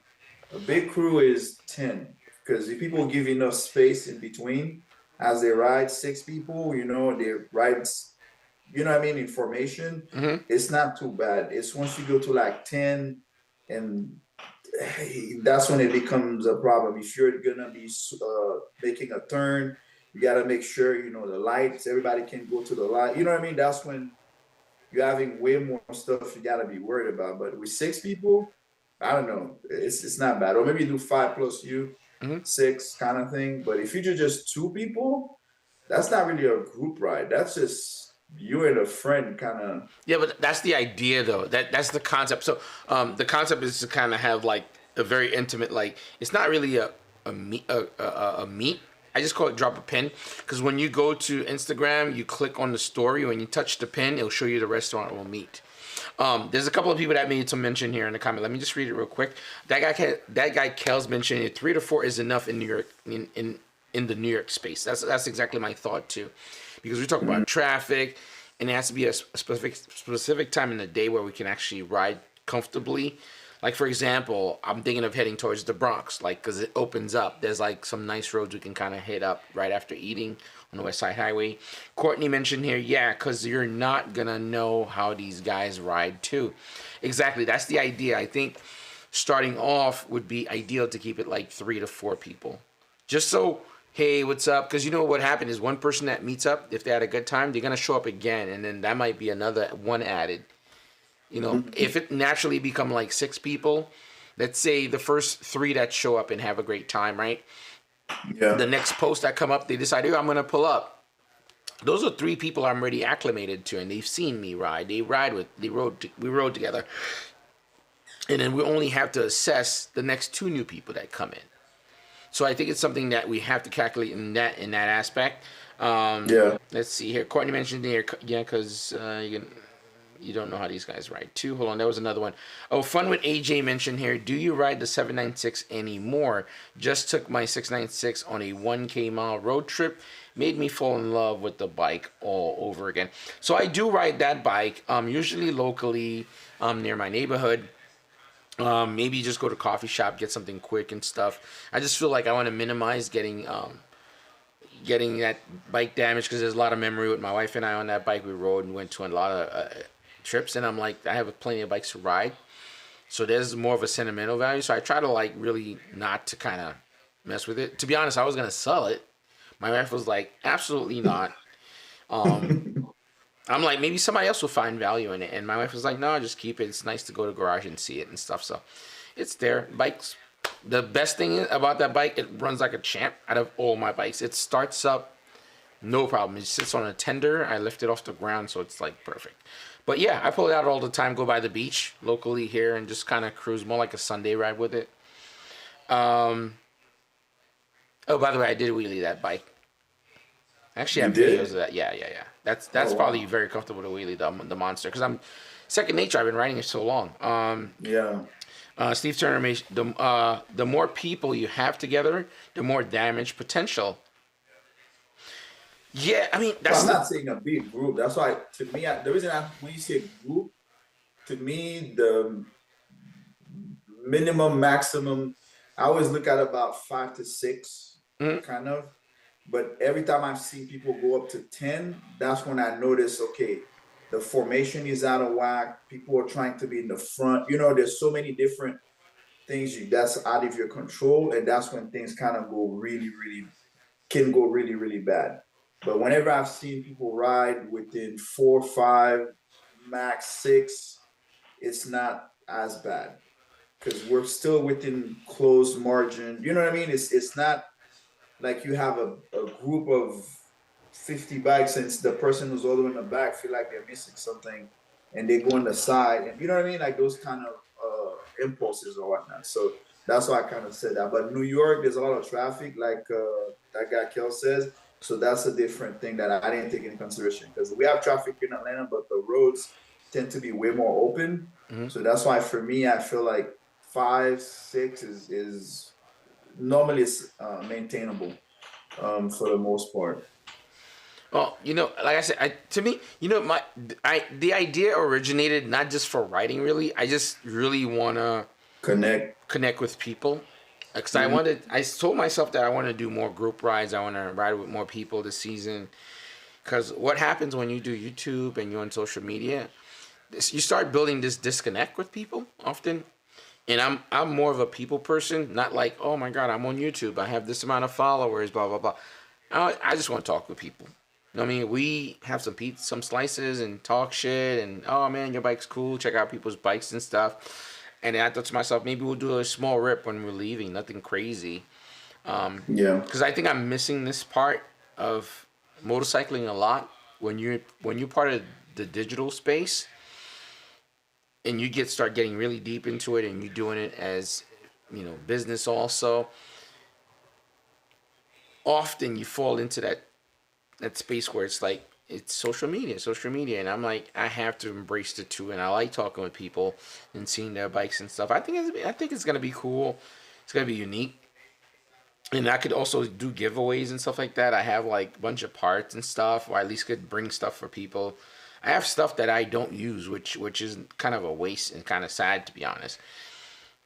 A big crew is 10. Because if people give enough space in between as they ride, 6 people, they ride, in formation, It's not too bad. It's once you go to like 10, and that's when it becomes a problem. If you're going to be making a turn, you got to make sure, the lights, everybody can go to the light. You know what I mean? That's when you're having way more stuff you got to be worried about. But with 6 people, I don't know. It's not bad. Or maybe you do 5 plus you. 6 kind of thing. But if you do just 2 people, that's not really a group ride. That's just you and a friend kind of.
Yeah, but that's the idea though. That's the concept. So the concept is to kind of have like a very intimate, like it's not really a meet. I just call it drop a pin, because when you go to Instagram, you click on the story. When you touch the pin, it'll show you the restaurant we'll meet. There's a couple of people that made some mention here in the comment. Let me just read it real quick. That guy Kel's mentioned 3 to 4 is enough in New York, in the New York space. That's exactly my thought too, because we talk about traffic, and it has to be a specific time in the day where we can actually ride comfortably. Like, for example, I'm thinking of heading towards the Bronx, like, because it opens up. There's, like, some nice roads we can kind of hit up right after eating on the West Side Highway. Courtney mentioned here, yeah, because you're not going to know how these guys ride, too. Exactly. That's the idea. I think starting off would be ideal to keep it, like, 3 to 4 people. Just so, hey, what's up? Because you know what happened is one person that meets up, if they had a good time, they're going to show up again, and then that might be another one added. You know, if it naturally become like 6 people, let's say the first 3 that show up and have a great time, right?
Yeah.
The next post that come up, they decide, oh, I'm going to pull up. Those are 3 people I'm already acclimated to, and they've seen me ride. We rode together. And then we only have to assess the next 2 new people that come in. So I think it's something that we have to calculate in that aspect. Let's see here. Courtney mentioned here, yeah, because you don't know how these guys ride too. Hold on, there was another one. Oh, Fun with AJ mentioned here, do you ride the 796 anymore? Just took my 696 on a 1K mile road trip. Made me fall in love with the bike all over again. So I do ride that bike, usually locally, near my neighborhood. Maybe just go to coffee shop, get something quick and stuff. I just feel like I want to minimize getting that bike damage, because there's a lot of memory with my wife and I on that bike. We rode and went to a lot of trips, and I'm like, I have plenty of bikes to ride, so there's more of a sentimental value. So I try to like really not to kind of mess with it. To be honest, I was gonna sell it. My wife was like, absolutely not. I'm like, maybe somebody else will find value in it, and my wife was like, no, just keep it. It's nice to go to the garage and see it and stuff. So it's there. Bikes. The best thing about that bike, it runs like a champ out of all my bikes. It starts up, no problem. It sits on a tender. I lift it off the ground, so it's like perfect. But yeah, I pull it out all the time, go by the beach locally here, and just kind of cruise, more like a Sunday ride with it. Oh, by the way, I did wheelie that bike. I actually have videos of that. Yeah. That's probably very comfortable to wheelie the Monster, because I'm second nature. I've been riding it so long. Steve Turner, the more people you have together, the more damage potential. Yeah, I mean,
I'm not saying a big group. That's why, to me, the reason when you say group, to me, the minimum, maximum, I always look at about 5 to 6, kind of. But every time I've seen people go up to 10, that's when I notice, okay, the formation is out of whack. People are trying to be in the front. You know, there's so many different things that's out of your control, and that's when things kind of go can go really bad. But whenever I've seen people ride within 4, 5, max 6, it's not as bad, because we're still within closed margin. You know what I mean? It's not like you have a group of 50 bikes, and the person who's all the way in the back feel like they're missing something, and they go on the side, and you know what I mean? Like those kind of impulses or whatnot. So that's why I kind of said that. But New York, there's a lot of traffic, like that guy Kel says. So that's a different thing that I didn't take into consideration, because we have traffic in Atlanta, but the roads tend to be way more open. So that's why for me, I feel like 5, 6 is normally maintainable for the most part.
Well, you know, like I said, to me, you know, the idea originated not just for writing, really. I just really want to connect with people. Because I told myself that I want to do more group rides. I want to ride with more people this season. Because what happens when you do YouTube and you're on social media, you start building this disconnect with people often. And I'm more of a people person, not like, oh my God, I'm on YouTube, I have this amount of followers, blah, blah, blah. I just want to talk with people. You know what I mean? We have some slices and talk shit, and oh man, your bike's cool, check out people's bikes and stuff. And then I thought to myself, maybe we'll do a small rip when we're leaving, nothing crazy. Because I think I'm missing this part of motorcycling a lot. When you're part of the digital space, and you start getting really deep into it, and you're doing it as, you know, business also. often you fall into that space where it's like it's social media, and I'm like, I have to embrace the two, and I like talking with people and seeing their bikes and stuff. I think it's gonna be cool. It's gonna be unique. And I could also do giveaways and stuff like that. I have like a bunch of parts and stuff, or at least could bring stuff for people. I have stuff that I don't use, which is kind of a waste and kind of sad, to be honest.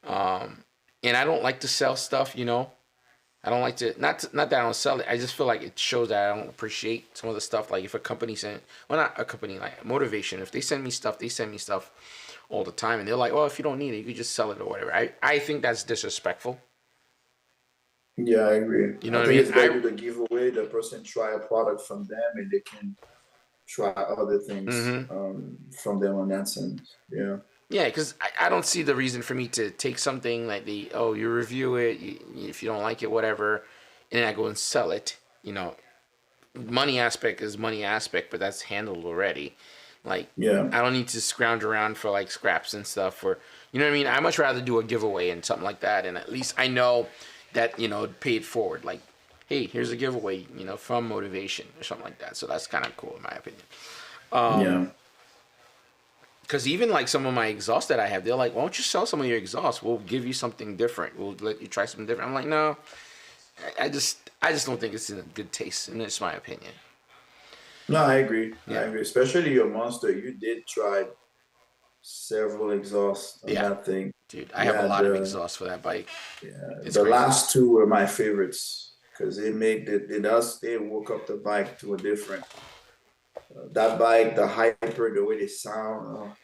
And I don't like to sell stuff, you know. I don't like to not that I don't sell it. I just feel like it shows that I don't appreciate some of the stuff. Like if a company send, well, not a company, like Motivation. If they send me stuff, all the time, and they're like, "Oh, if you don't need it, you could just sell it or whatever." I think that's disrespectful.
Yeah, I agree.
You know
I
what I
think
mean?
it's better to give away the person try a product from them and they can try other things from them on that sense. Yeah.
Yeah, because I don't see the reason for me to take something like you review it, if you don't like it, whatever, and then I go and sell it. You know, money aspect is money aspect, but that's handled already. Like,
Yeah.
I don't need to scrounge around for like scraps and stuff, or you know what I mean. I much rather do a giveaway and something like that, and at least I know that pay it forward. Like, hey, here's a giveaway, from Motivation or something like that. So that's kind of cool in my opinion.
Yeah.
Because even like some of my exhausts that I have, they're like, why don't you sell some of your exhausts? We'll give you something different. We'll let you try something different. I'm like, no, I just don't think it's in a good taste, and it's my opinion.
No, I agree.
Yeah.
I agree. Especially your Monster, you did try several exhausts on that thing.
Dude, I have a lot of exhausts for that bike.
Yeah,
It's
the
crazy.
last two were my favorites because they woke up the bike to a different. That bike, the hyper, the way they sound,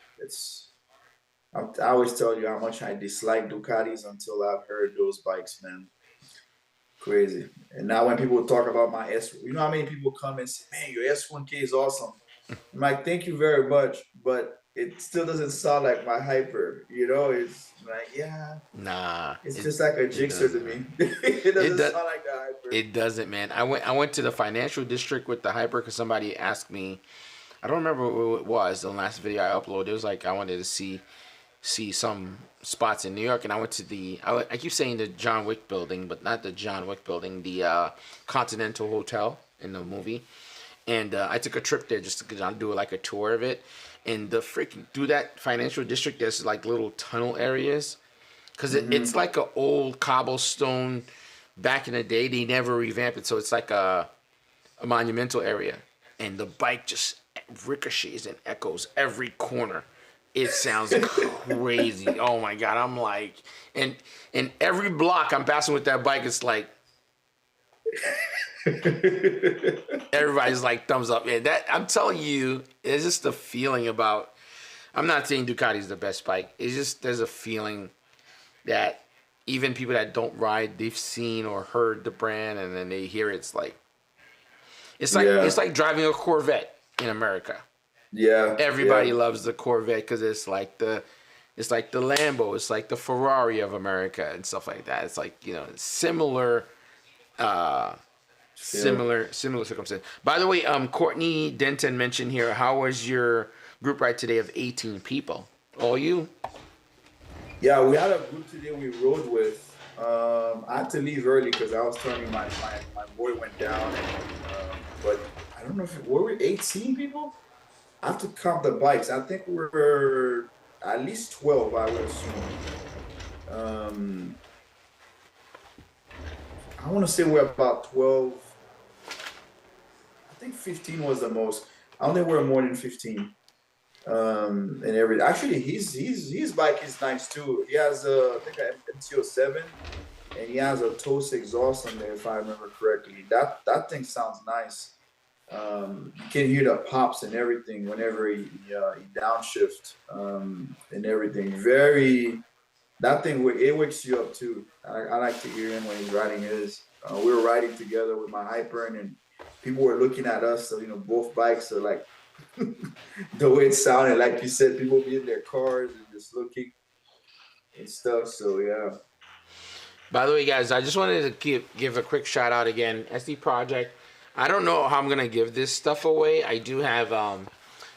I always tell you how much I dislike Ducatis until I've heard those bikes, man. Crazy. And now when people talk about my you know how many people come and say, man, your S1K is awesome. I'm like, thank you very much, but it still doesn't sound like my hyper. It's like, yeah.
Nah.
It's just like a jigsaw to me. It doesn't sound like the hyper.
It doesn't, man. I went to the financial district with the hyper because somebody asked me. I don't remember what it was. The last video I uploaded, it was like I wanted to see some spots in New York, and I went to I keep saying the John Wick building, but not the John Wick building, the Continental Hotel in the movie. And I took a trip there just to do like a tour of it. And through that financial district, there's like little tunnel areas. Because it's like an old cobblestone. Back in the day, they never revamped it. So it's like a monumental area. And the bike just ricochets and echoes every corner. It sounds crazy. Oh my God. I'm like, and every block I'm passing with that bike, it's like, everybody's like thumbs up. Yeah, that I'm telling you, it's just the feeling about. I'm not saying Ducati's the best bike. It's just there's a feeling that even people that don't ride, they've seen or heard the brand, and then they hear it, it's like it's like driving a Corvette in America.
Yeah.
Everybody loves the Corvette because it's like the Lambo, it's like the Ferrari of America and stuff like that. It's like similar. Similar circumstance. By the way, Courtney Denton mentioned here, how was your group ride today of 18 people? All you?
Yeah, we had a group today we rode with. I had to leave early because I was turning my boy went down. But I don't know were we 18 people? I have to count the bikes. I think we're at least 12, I would assume. I want to say we're about 12. I think 15 was the most. I don't think we're more than 15. Actually, his bike is nice too. He has I think an MT-07, and he has a Toast exhaust on there, if I remember correctly. That thing sounds nice. You can hear the pops and everything whenever he downshift and everything. That thing, it wakes you up too. I like to hear him when he's riding his. We were riding together with my Hyper, and people were looking at us. So both bikes are like the way it sounded. Like you said, people be in their cars and just looking and stuff. So yeah.
By the way, guys, I just wanted to give a quick shout out again. SD Project. I don't know how I'm gonna give this stuff away. I do have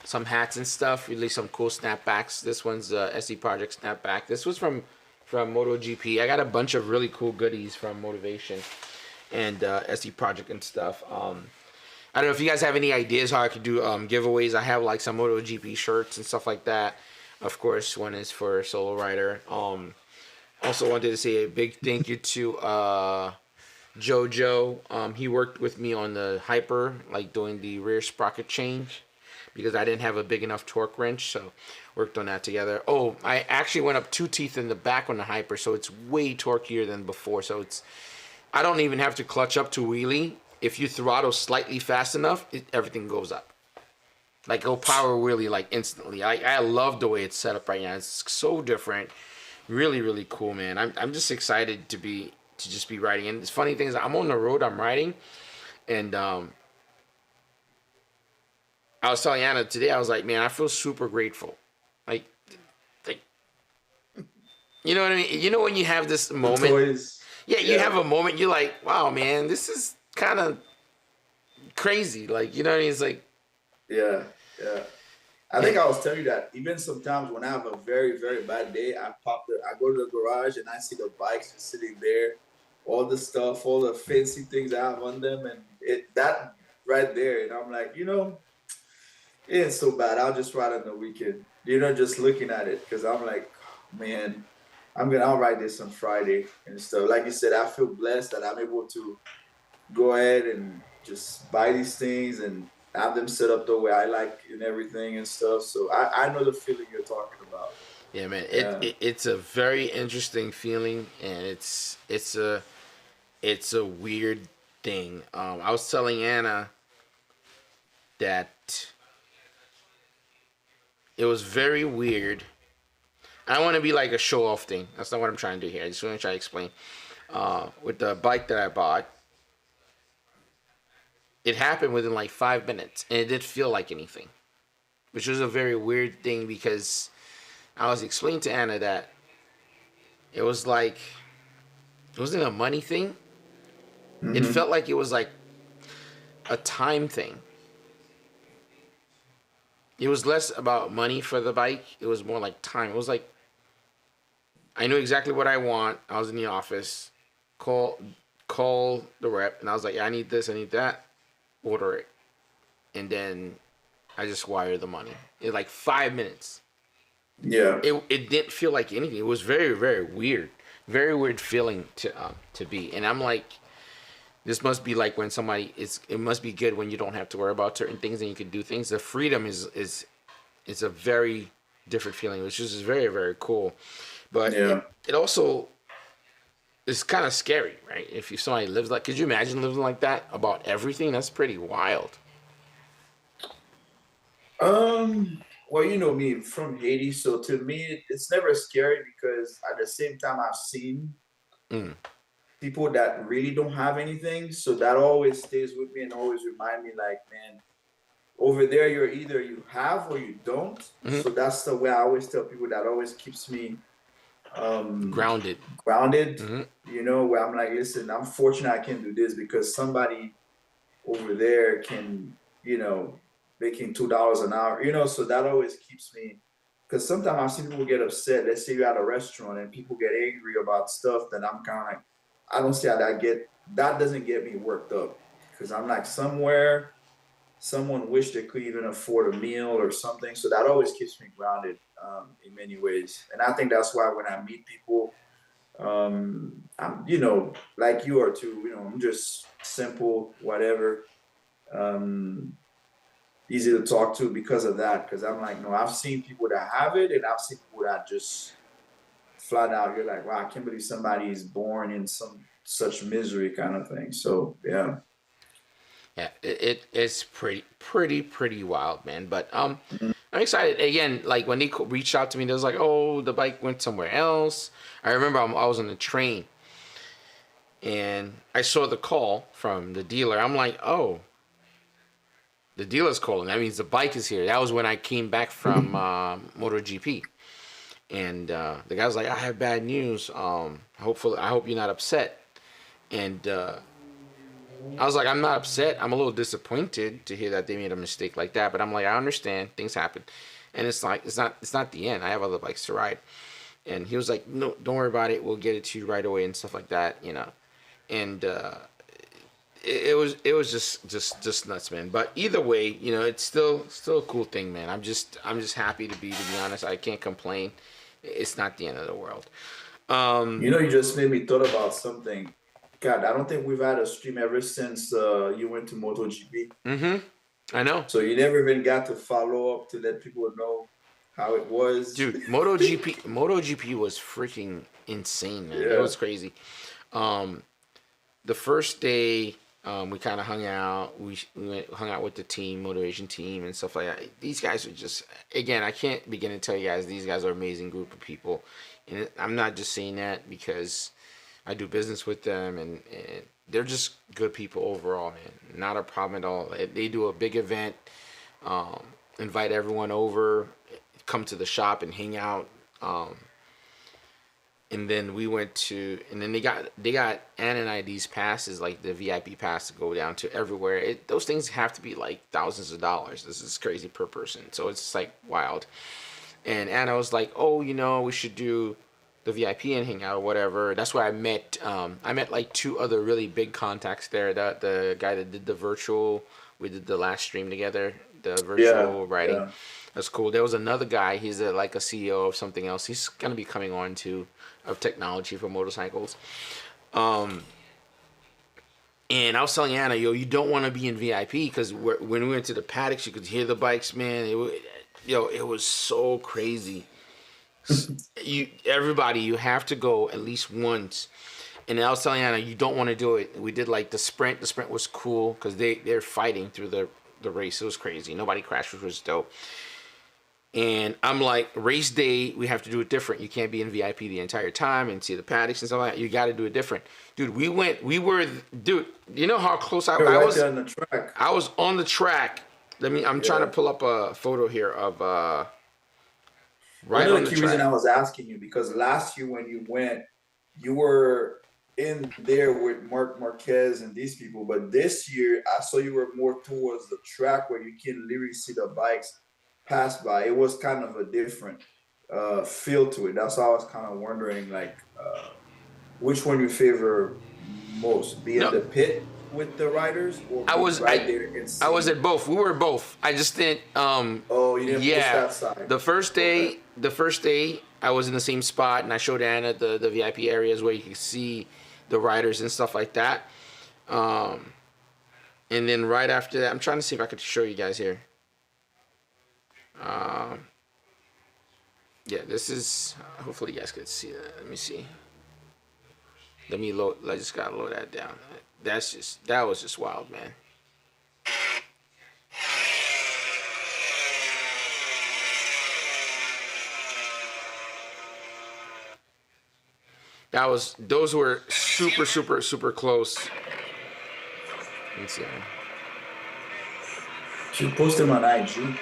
some hats and stuff. Really some cool snapbacks. This one's SD Project snapback. This was from MotoGP. I got a bunch of really cool goodies from Motivation. and SD Project and stuff. I don't know if you guys have any ideas how I could do giveaways. I have like some MotoGP shirts and stuff like that. Of course, one is for Solo Rider. Also wanted to say a big thank you to Jojo. He worked with me on the Hyper, like doing the rear sprocket change, because I didn't have a big enough torque wrench, so worked on that together. Oh, I actually went up 2 teeth in the back on the Hyper, so it's way torqueier than before. So I don't even have to clutch up to wheelie. If you throttle slightly fast enough, everything goes up. Like, go power wheelie like instantly. I love the way it's set up right now. It's so different. Really, really cool, man. I'm just excited to just be riding. And the funny thing is, I'm on the road, I'm riding, and I was telling Anna today, I was like, man, I feel super grateful. Like, you know what I mean? You know when you have this moment? Yeah, you have a moment, you're like, wow, man, this is kind of crazy. Like, you know what I mean? It's like,
yeah. I think I was telling you that even sometimes when I have a very, very bad day, I go to the garage and I see the bikes just sitting there, all the stuff, all the fancy things I have on them, and that right there, and I'm like, it ain't so bad. I'll just ride on the weekend, just looking at it, because I'm like, man, I'll ride this on Friday and stuff. Like you said, I feel blessed that I'm able to go ahead and just buy these things and have them set up the way I like and everything and stuff. So I know the feeling you're talking about.
Yeah, man. It's a very interesting feeling, and it's a weird thing. I was telling Anna that it was very weird. I don't want to be like a show-off thing. That's not what I'm trying to do here. I just want to try to explain. With the bike that I bought, it happened within like 5 minutes, and it didn't feel like anything, which was a very weird thing, because I was explaining to Anna that it was like, it wasn't a money thing. Mm-hmm. It felt like it was like a time thing. It was less about money for the bike. It was more like time. It was like, I knew exactly what I want. I was in the office, call the rep, and I was like, yeah, I need this, I need that. Order it, and then I just wire the money in like 5 minutes.
Yeah,
it didn't feel like anything. It was very, very weird feeling to be. And I'm like, this must be like when it must be good when you don't have to worry about certain things and you can do things. The freedom is a very different feeling, which is very, very cool. But it also, it's kind of scary, right? If somebody lives like, could you imagine living like that about everything? That's pretty wild.
Well, you know me, from Haiti, so to me, it's never scary, because at the same time, I've seen people that really don't have anything, so that always stays with me and always remind me, like, man, over there, you're either you have or you don't. Mm-hmm. So that's the way I always tell people. That always keeps me grounded, mm-hmm. Where I'm like, listen, I'm fortunate I can do this, because somebody over there can, making $2 an hour, so that always keeps me, because sometimes I've seen people get upset. Let's say you're at a restaurant and people get angry about stuff, then I'm kind of like, I don't see how that doesn't get me worked up, because I'm like, somewhere someone wished they could even afford a meal or something. So that always keeps me grounded in many ways. And I think that's why when I meet people, I'm, like you are too, I'm just simple, whatever, easy to talk to because of that. Because I'm like, no, I've seen people that have it, and I've seen people that just flat out, you're like, wow, I can't believe somebody is born in such misery kind of thing. So, yeah.
Yeah, it's pretty wild, man. But I'm excited. Again, like when they reached out to me, they was like, oh, the bike went somewhere else. I remember I was on the train, and I saw the call from the dealer. I'm like, oh, the dealer's calling. That means the bike is here. That was when I came back from MotoGP. And the guy was like, I have bad news. I hope you're not upset. And I was like, I'm not upset. I'm a little disappointed to hear that they made a mistake like that. But I'm like, I understand. Things happen. And it's like, it's not the end. I have other bikes to ride. And he was like, no, don't worry about it. We'll get it to you right away and stuff like that, And it was just nuts, man. But either way, you know, it's still a cool thing, man. I'm just happy to be honest. I can't complain. It's not the end of the world.
You know, you just made me thought about something. God, I don't think we've had a stream ever since you went to MotoGP.
I know.
So you never even got to follow up to let people know how it was.
Dude, MotoGP was freaking insane, man. Yeah. It was crazy. The first day, we kind of hung out. We hung out with the team, motivation team, and stuff like that. These guys are just, again, I can't begin to tell you guys, these guys are an amazing group of people. And I'm not just saying that because I do business with them, and they're just good people overall, man. Not a problem at all. They do a big event, invite everyone over, come to the shop and hang out. And then we went to, and then they got Anna and I these passes, like the VIP pass to go down to everywhere. Those things have to be like thousands of dollars. This is crazy per person. So it's just like wild. And Anna was like, oh, you know, we should do the VIP and hang out or whatever. That's where I met like two other really big contacts there. The guy that did the virtual, we did the last stream together, the virtual writing. Yeah. That's cool. There was another guy, he's like a CEO of something else. He's going to be coming on too, of technology for motorcycles. And I was telling Anna, yo, you don't want to be in VIP because when we went to the paddocks, you could hear the bikes, man. It was so crazy. Everybody, you have to go at least once. And I was telling Anna, you don't want to do it. We did like the sprint. The sprint was cool because they're fighting through the race. It was crazy. Nobody crashed, which was dope. And I'm like, race day, we have to do it different. You can't be in VIP the entire time and see the paddocks and stuff like that. You got to do it different. Dude, dude, you know how close I was? On the track. I was on the track. I'm trying to pull up a photo here of,
right on the key reason I was asking you, because last year when you went, you were in there with Mark Marquez and these people. But this year, I saw you were more towards the track where you can literally see the bikes pass by. It was kind of a different feel to it. That's why I was kind of wondering, like, which one you favor most, be in the pit with the riders, or
I was
right there inside?
I was at both. We were both. I just didn't.
Oh, you didn't push that side.
The first day, I was in the same spot, and I showed Anna the VIP areas where you could see the riders and stuff like that. And then right after that, I'm trying to see if I could show you guys here. Yeah, this is, hopefully you guys could see that. Let me see. Let me load, I just gotta load that down. That was just wild, man. Those were super, super, super close. Let me see.
She posted them on IG.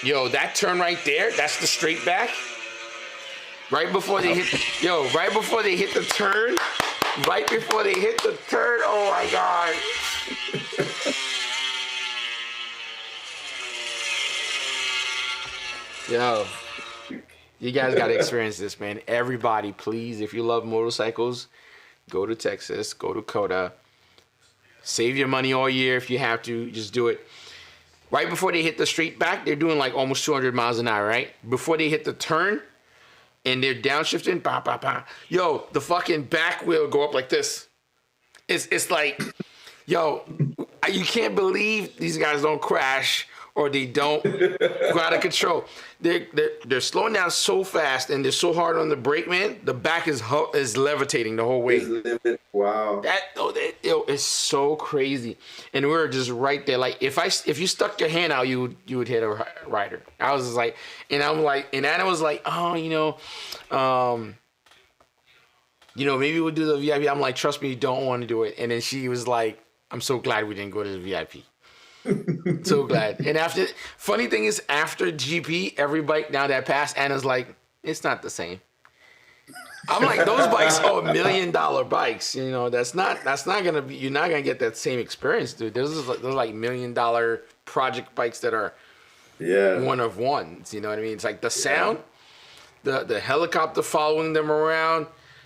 Yo, that turn right there, that's the straight back. Right before they hit, right before they hit the turn, oh my God. Yo, you guys got to experience this, man. Everybody, please, if you love motorcycles, go to Texas, go to COTA. Save your money all year if you have to, just do it. Right before they hit the straight back, they're doing like almost 200 miles an hour, right? Before they hit the turn, and they're downshifting, bah, bah, bah. Yo, the fucking back wheel go up like this. It's like, yo, you can't believe these guys don't crash or they don't go out of control. They're slowing down so fast and they're so hard on the brake, man. The back is levitating the whole way.
Wow.
It's so crazy. And we were just right there. Like if you stuck your hand out, you would hit a rider. I was just like, and Anna was like, oh, maybe we'll do the VIP. I'm like, trust me, you don't want to do it. And then she was like, I'm so glad we didn't go to the VIP. So glad. And funny thing is, after GP, every bike now that passed, Anna's like, it's not the same. I'm like, those bikes are $1 million bikes. That's not gonna be. You're not gonna get that same experience, dude. Those are like $1 million project bikes that are one of ones. You know what I mean? It's like the sound, the helicopter following them around.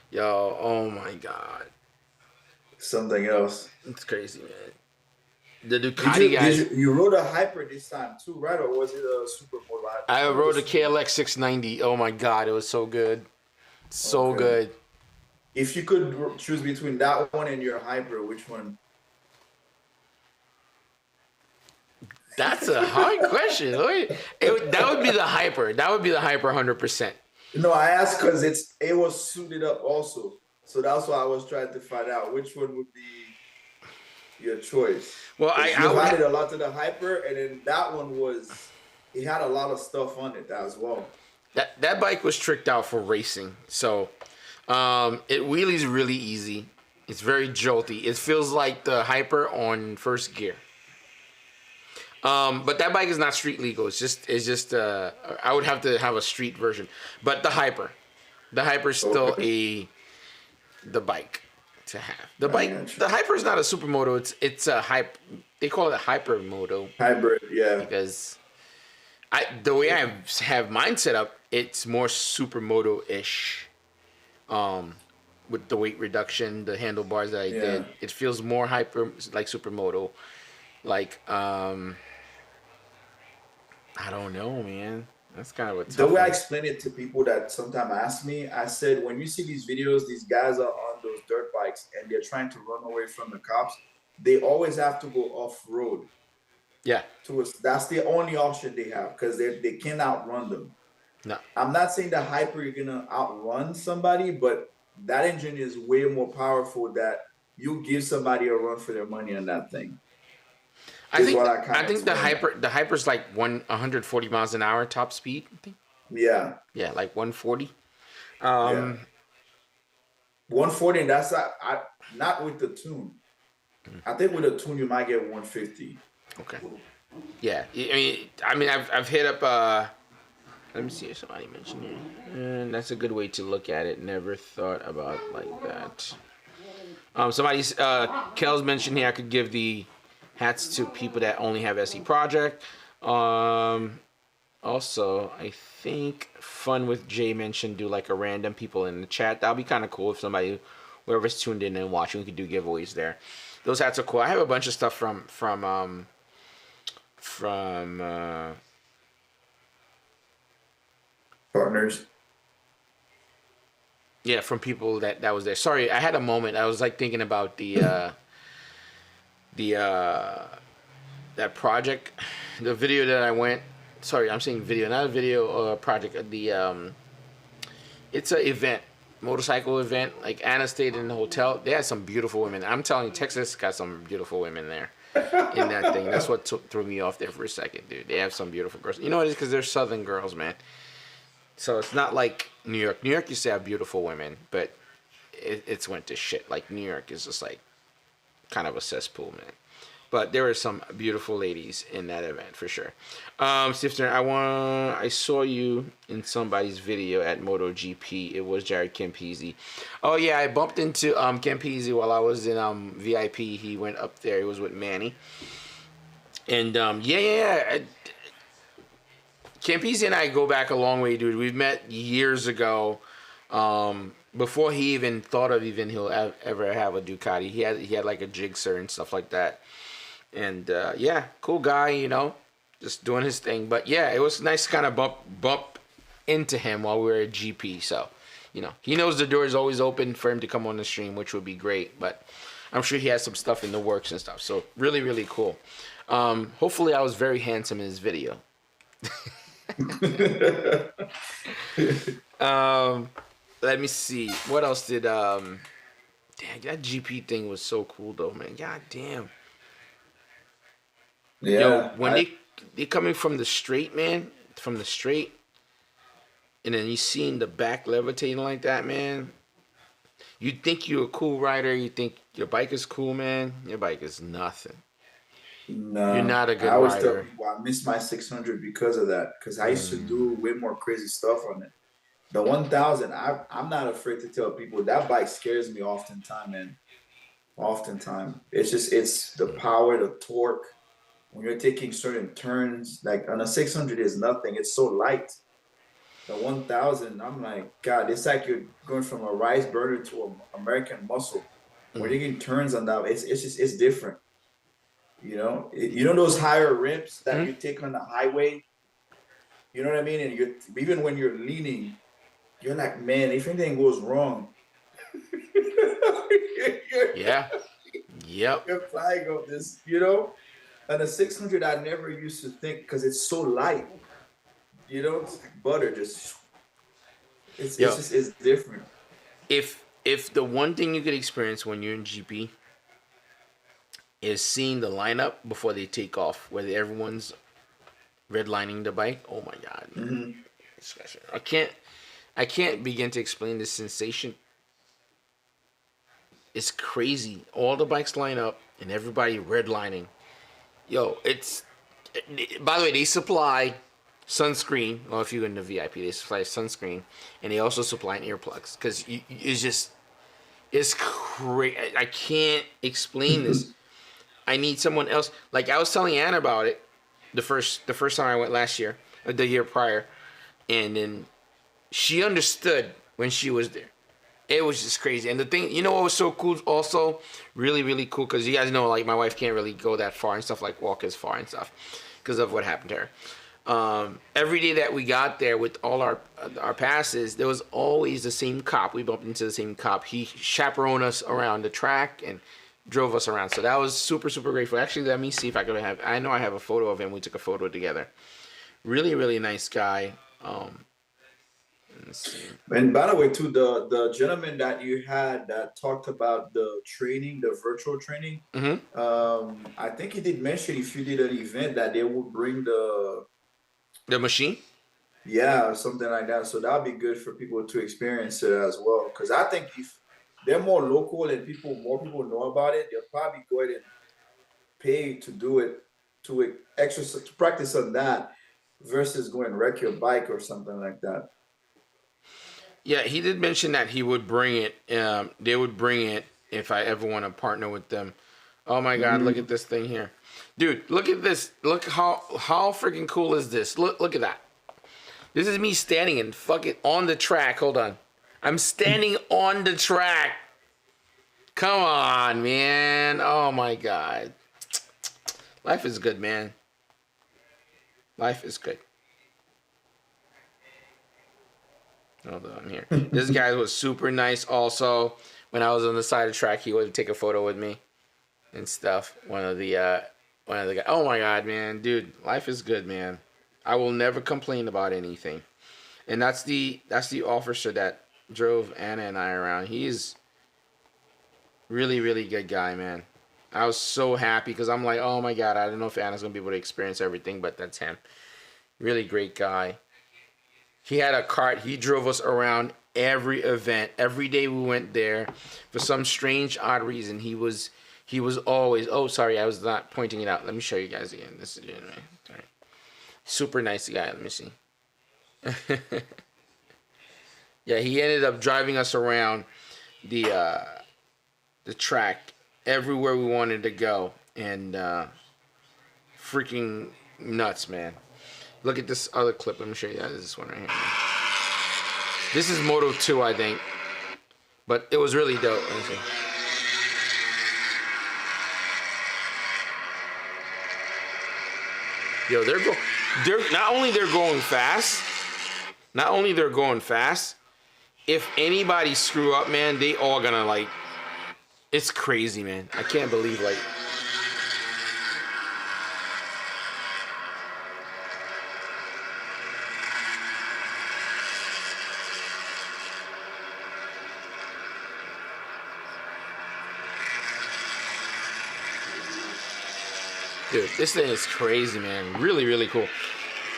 Yo, oh my God.
something else.
It's crazy, man. The
Did
Ducati
you
guys.
you rode a hyper this time too, right? Or was it a supermoto?
I
One of the
rode a
super.
KLX 690. Oh my god, it was so good, so
Okay.
good.
If you could choose between that one and your hyper, which one?
That's a hard question. That would be the hyper. That would be the hyper 100%.
No, I asked because it was suited up also. So that's why I was trying to find out which one would be your choice.
Well,
Because
I
you
would.
had it a lot to the hyper, and then that one it had a lot of stuff on it as well.
That bike was tricked out for racing. So it wheelies really easy. It's very jolty. It feels like the hyper on first gear. But that bike is not street legal. It's just I would have to have a street version. But the hyper is still the bike to have. The hyper is not a supermoto. It's a hype. They call it a hypermoto
Hybrid, yeah.
because the way I have mine set up, it's more supermoto-ish. With the weight reduction, the handlebars that I did, it feels more hyper like supermoto. Like I don't know, man. That's kind of a tough
The way I
one.
explain it to people that sometimes ask me, I said, when you see these videos, these guys are on those dirt bikes and they're trying to run away from the cops, they always have to go off road.
Yeah.
That's the only option they have because they can't outrun them.
No.
I'm not saying the hyper you're gonna outrun somebody, but that engine is way more powerful that you give somebody a run for their money on that thing.
I think the hyper's like 140 miles an hour top speed. I think.
Yeah.
Yeah, like 140.
Yeah. 140. That's not with the tune. I think with a tune you might get 150.
Okay. Yeah. I mean, I've hit up. Let me see if somebody mentioned it. And that's a good way to look at it. Never thought about it like that. Somebody's Kel's mentioned here. I could give the hats to people that only have SE Project. Also, I think Fun with Jay mentioned do like a random people in the chat. That'll be kind of cool if somebody, whoever's tuned in and watching, we could do giveaways there. Those hats are cool. I have a bunch of stuff from
Partners.
Yeah, from people that was there. Sorry, I had a moment. I was like thinking about that project, the video that I went. Sorry, I'm saying video, not a video or a project. It's an event, motorcycle event. Like Anna stayed in the hotel. They had some beautiful women. I'm telling you, Texas got some beautiful women there in that thing. That's what threw me off there for a second, dude. They have some beautiful girls. You know what it is? Because they're Southern girls, man. So it's not like New York. New York used to have beautiful women, but it's went to shit. Like New York is just like kind of a cesspool, man. But there were some beautiful ladies in that event for sure. Sifter, I saw you in somebody's video at MotoGP. It was Jared Campese. Oh yeah, I bumped into Campese while I was in VIP. He went up there. He was with Manny. And Campese and I go back a long way, dude. We've met years ago. Before he even thought of he'll ever have a Ducati. He had like a Gixxer and stuff like that. And cool guy, you know, just doing his thing. But yeah, it was nice to kind of bump into him while we were at GP. So, you know, he knows the door is always open for him to come on the stream, which would be great. But I'm sure he has some stuff in the works and stuff. So really, really cool. Hopefully I was very handsome in his video. Let me see. What else did damn, that GP thing was so cool though, man. God damn.
Yeah.
Yo, when they coming from the straight, man, from the straight, and then you seeing the back levitating like that, man. You think you're a cool rider. You think your bike is cool, man. Your bike is nothing.
No,
You're not a good
I always
rider.
tell people I miss my 600 because of that. Because I used to do way more crazy stuff on it. The 1000, I'm not afraid to tell people that bike scares me oftentimes, man. Oftentimes, it's the power, the torque. When you're taking certain turns, like on a 600 is nothing. It's so light. The 1000, I'm like, God, it's like you're going from a rice burner to an American muscle. when you're getting turns on that, it's different. You know, those higher rims that you take on the highway. You know what I mean? And even when you're leaning, you're like, man, if anything goes wrong,
Yeah. Yep.
you're flying up this, you know. And the 600, I never used to think because it's so light. You know, it's like butter, it's different.
If the one thing you could experience when you're in GP is seeing the lineup before they take off, where everyone's redlining the bike. Oh my God, man. I can't begin to explain this sensation. It's crazy. All the bikes line up and everybody redlining. Yo, by the way, they supply sunscreen. Well, if you're in the VIP, they supply sunscreen, and they also supply earplugs because it's crazy. I can't explain this. I need someone else. Like I was telling Anna about it the first time I went last year, or the year prior, and then she understood when she was there. It was just crazy. And the thing, you know what was so cool also? Really, really cool, because you guys know, like, my wife can't really go that far and stuff, like walk as far and stuff because of what happened to her. Every day that we got there with all our passes, there was always the same cop. We bumped into the same cop. He chaperoned us around the track and drove us around. So that was super, super grateful. Actually, let me see if I could have, I know I have a photo of him. We took a photo together. Really, really nice guy. Let's see.
And by the way, too, the gentleman that you had that talked about the training, the virtual training, I think he did mention if you did an event that they would bring the
machine.
Yeah, or something like that. So that'd be good for people to experience it as well. Because I think if they're more local and more people know about it, they'll probably go ahead and pay to do it, to exercise, to practice on that versus going and wreck your bike or something like that.
Yeah, he did mention that he would bring it. They would bring it if I ever want to partner with them. Oh my God, look at this thing here. Dude, look at this. Look how freaking cool is this? Look at that. This is me standing and fucking on the track. Hold on. I'm standing on the track. Come on, man. Oh my God. Life is good, man. Life is good. Hold on here. This guy was super nice also. When I was on the side of the track, he would take a photo with me and stuff. One of the guys. Oh my God, man. Dude, life is good, man. I will never complain about anything. And that's the officer that drove Anna and I around. He's really, really good guy, man. I was so happy because I'm like, oh my God, I don't know if Anna's going to be able to experience everything, but that's him. Really great guy. He had a cart. He drove us around every event. Every day we went there. For some strange, odd reason, he was always... Oh, sorry, I was not pointing it out. Let me show you guys again. This is it. Right. Super nice guy. Let me see. Yeah, he ended up driving us around the track everywhere we wanted to go. And freaking nuts, man. Look at this other clip. Let me show you that. This one right here. This is Moto 2, I think. But it was really dope. Let me see. Yo, not only they're going fast, if anybody screw up, man, they all gonna like, it's crazy, man. I can't believe like, dude, this thing is crazy, man. Really, really cool.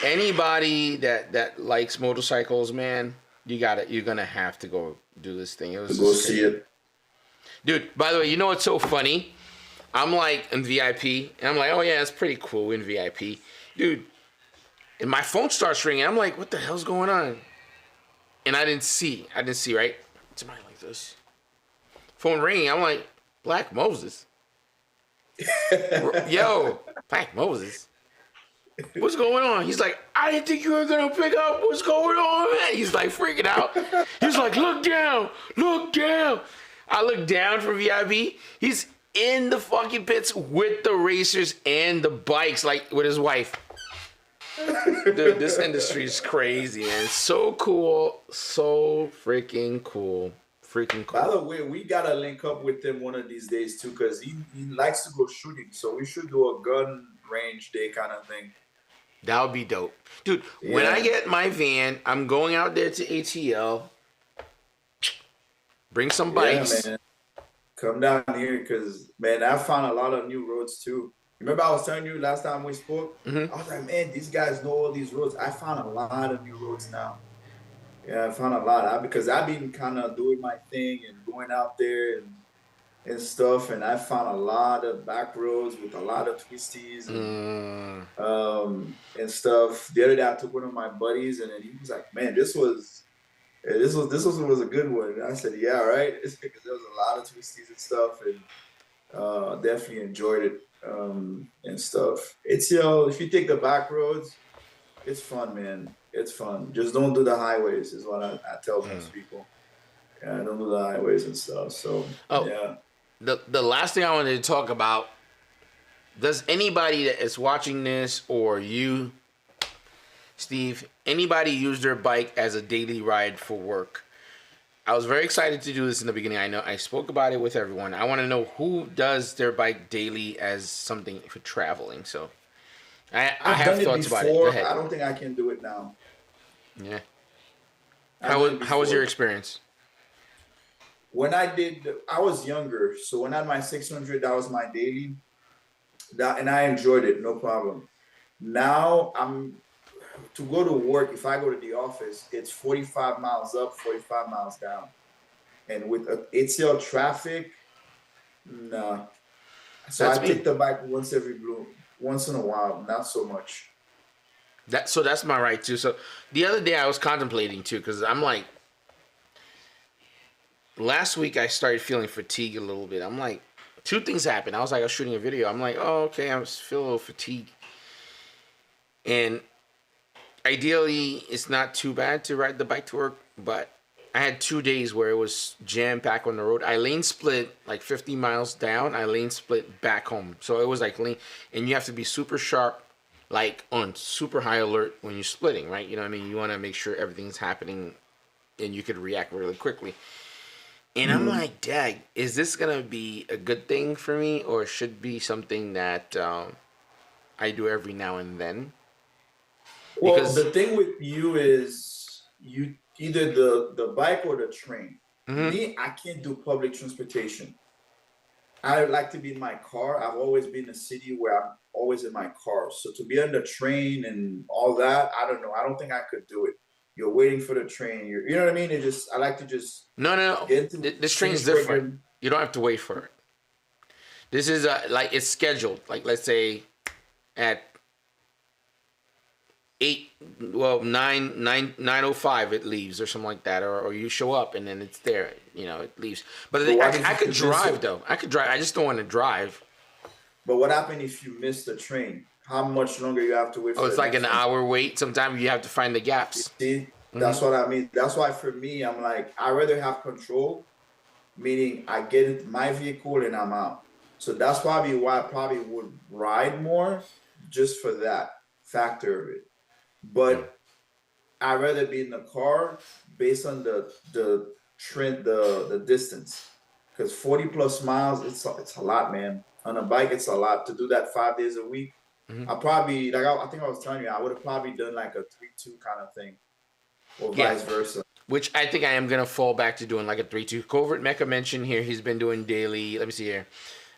Anybody that likes motorcycles, man, you're gonna have to go do this thing. It was
go see it.
Dude, by the way, you know what's so funny? I'm like in VIP, and I'm like, oh yeah, it's pretty cool in VIP. Dude, and my phone starts ringing. I'm like, what the hell's going on? And I didn't see, right? Somebody like this. Phone ringing. I'm like, Black Moses. Yo, Black Moses. What's going on? He's like, I didn't think you were gonna pick up. What's going on, man? He's like freaking out. He's like, look down, look down. I look down from VIP. He's in the fucking pits with the racers and the bikes, like with his wife. Dude, this industry is crazy, man. It's so cool. So freaking cool. Freaking cool.
By the way, we gotta link up with him one of these days too, because he likes to go shooting. So we should do a gun range day kind of thing.
That would be dope. Dude, when I get my van, I'm going out there to ATL. Bring some bikes.
Yeah, man. Come down here, because, man, I found a lot of new roads too. Remember I was telling you last time we spoke?
Mm-hmm.
I was like, man, these guys know all these roads. I found a lot of new roads now. Yeah, I found a lot. Because I've been kind of doing my thing and going out there and stuff. And I found a lot of back roads with a lot of twisties and stuff. The other day I took one of my buddies, and then he was like, man, this was a good one. And I said, yeah, right. It's because there was a lot of twisties and stuff, and definitely enjoyed it and stuff. It's, if you take the back roads, it's fun, man. It's fun. Just don't do the highways is what I tell most people. Yeah, don't do the highways and stuff. So yeah.
The last thing I wanted to talk about, does anybody that is watching this, or you, Steve, anybody use their bike as a daily ride for work? I was very excited to do this in the beginning. I know I spoke about it with everyone. I want to know who does their bike daily as something for traveling. So I have thoughts about it. Go ahead.
I don't think I can do it now.
Yeah. How was your experience?
When I was younger. So when I had my 600, that was my daily. And I enjoyed it, no problem. Now to go to work, if I go to the office, it's 45 miles up, 45 miles down. And with ATL traffic, nah. So I take the bike once in a while, not so much.
That's my right too. So the other day I was contemplating too, because I'm like, last week I started feeling fatigue a little bit. I'm like, two things happened. I was shooting a video. I'm like, oh, okay, I feel a little fatigued. And ideally, it's not too bad to ride the bike to work, but I had 2 days where it was jam-packed on the road. I lane split like 50 miles down. I lane split back home. So it was like lane, and you have to be super sharp, like on super high alert when you're splitting, right? You know what I mean? You want to make sure everything's happening and you could react really quickly. And I'm like, dag, is this going to be a good thing for me, or should be something that I do every now and then?
Well, the thing with you is you either the bike or the train. Me, I can't do public transportation. I like to be in my car. I've always been in a city where I'm always in my car. So to be on the train and all that, I don't know. I don't think I could do it. You're waiting for the train. You know what I mean? I like to just
no. This train's different. You don't have to wait for it. This is like it's scheduled. Like let's say at 9:05 it leaves or something like that, or you show up and then it's there. It leaves. But I could drive though. I could drive. I just don't want to drive.
But what happens if you miss the train? How much longer you have to wait?
It's like an hour wait. Sometimes you have to find the gaps.
You see, that's what I mean. That's why for me, I'm like, I rather have control, meaning I get into my vehicle and I'm out. So that's probably why I probably would ride more, just for that factor of it. But I'd rather be in the car based on the trend, the distance, because 40 plus miles, it's a lot, man. On a bike, it's a lot to do that 5 days a week. I probably I think I was telling you, I would have probably done like a 3-2 kind of thing, or vice versa. Which
I think I am gonna fall back to doing like a 3-2. Covert Mecha mentioned here he's been doing daily. Let me see here.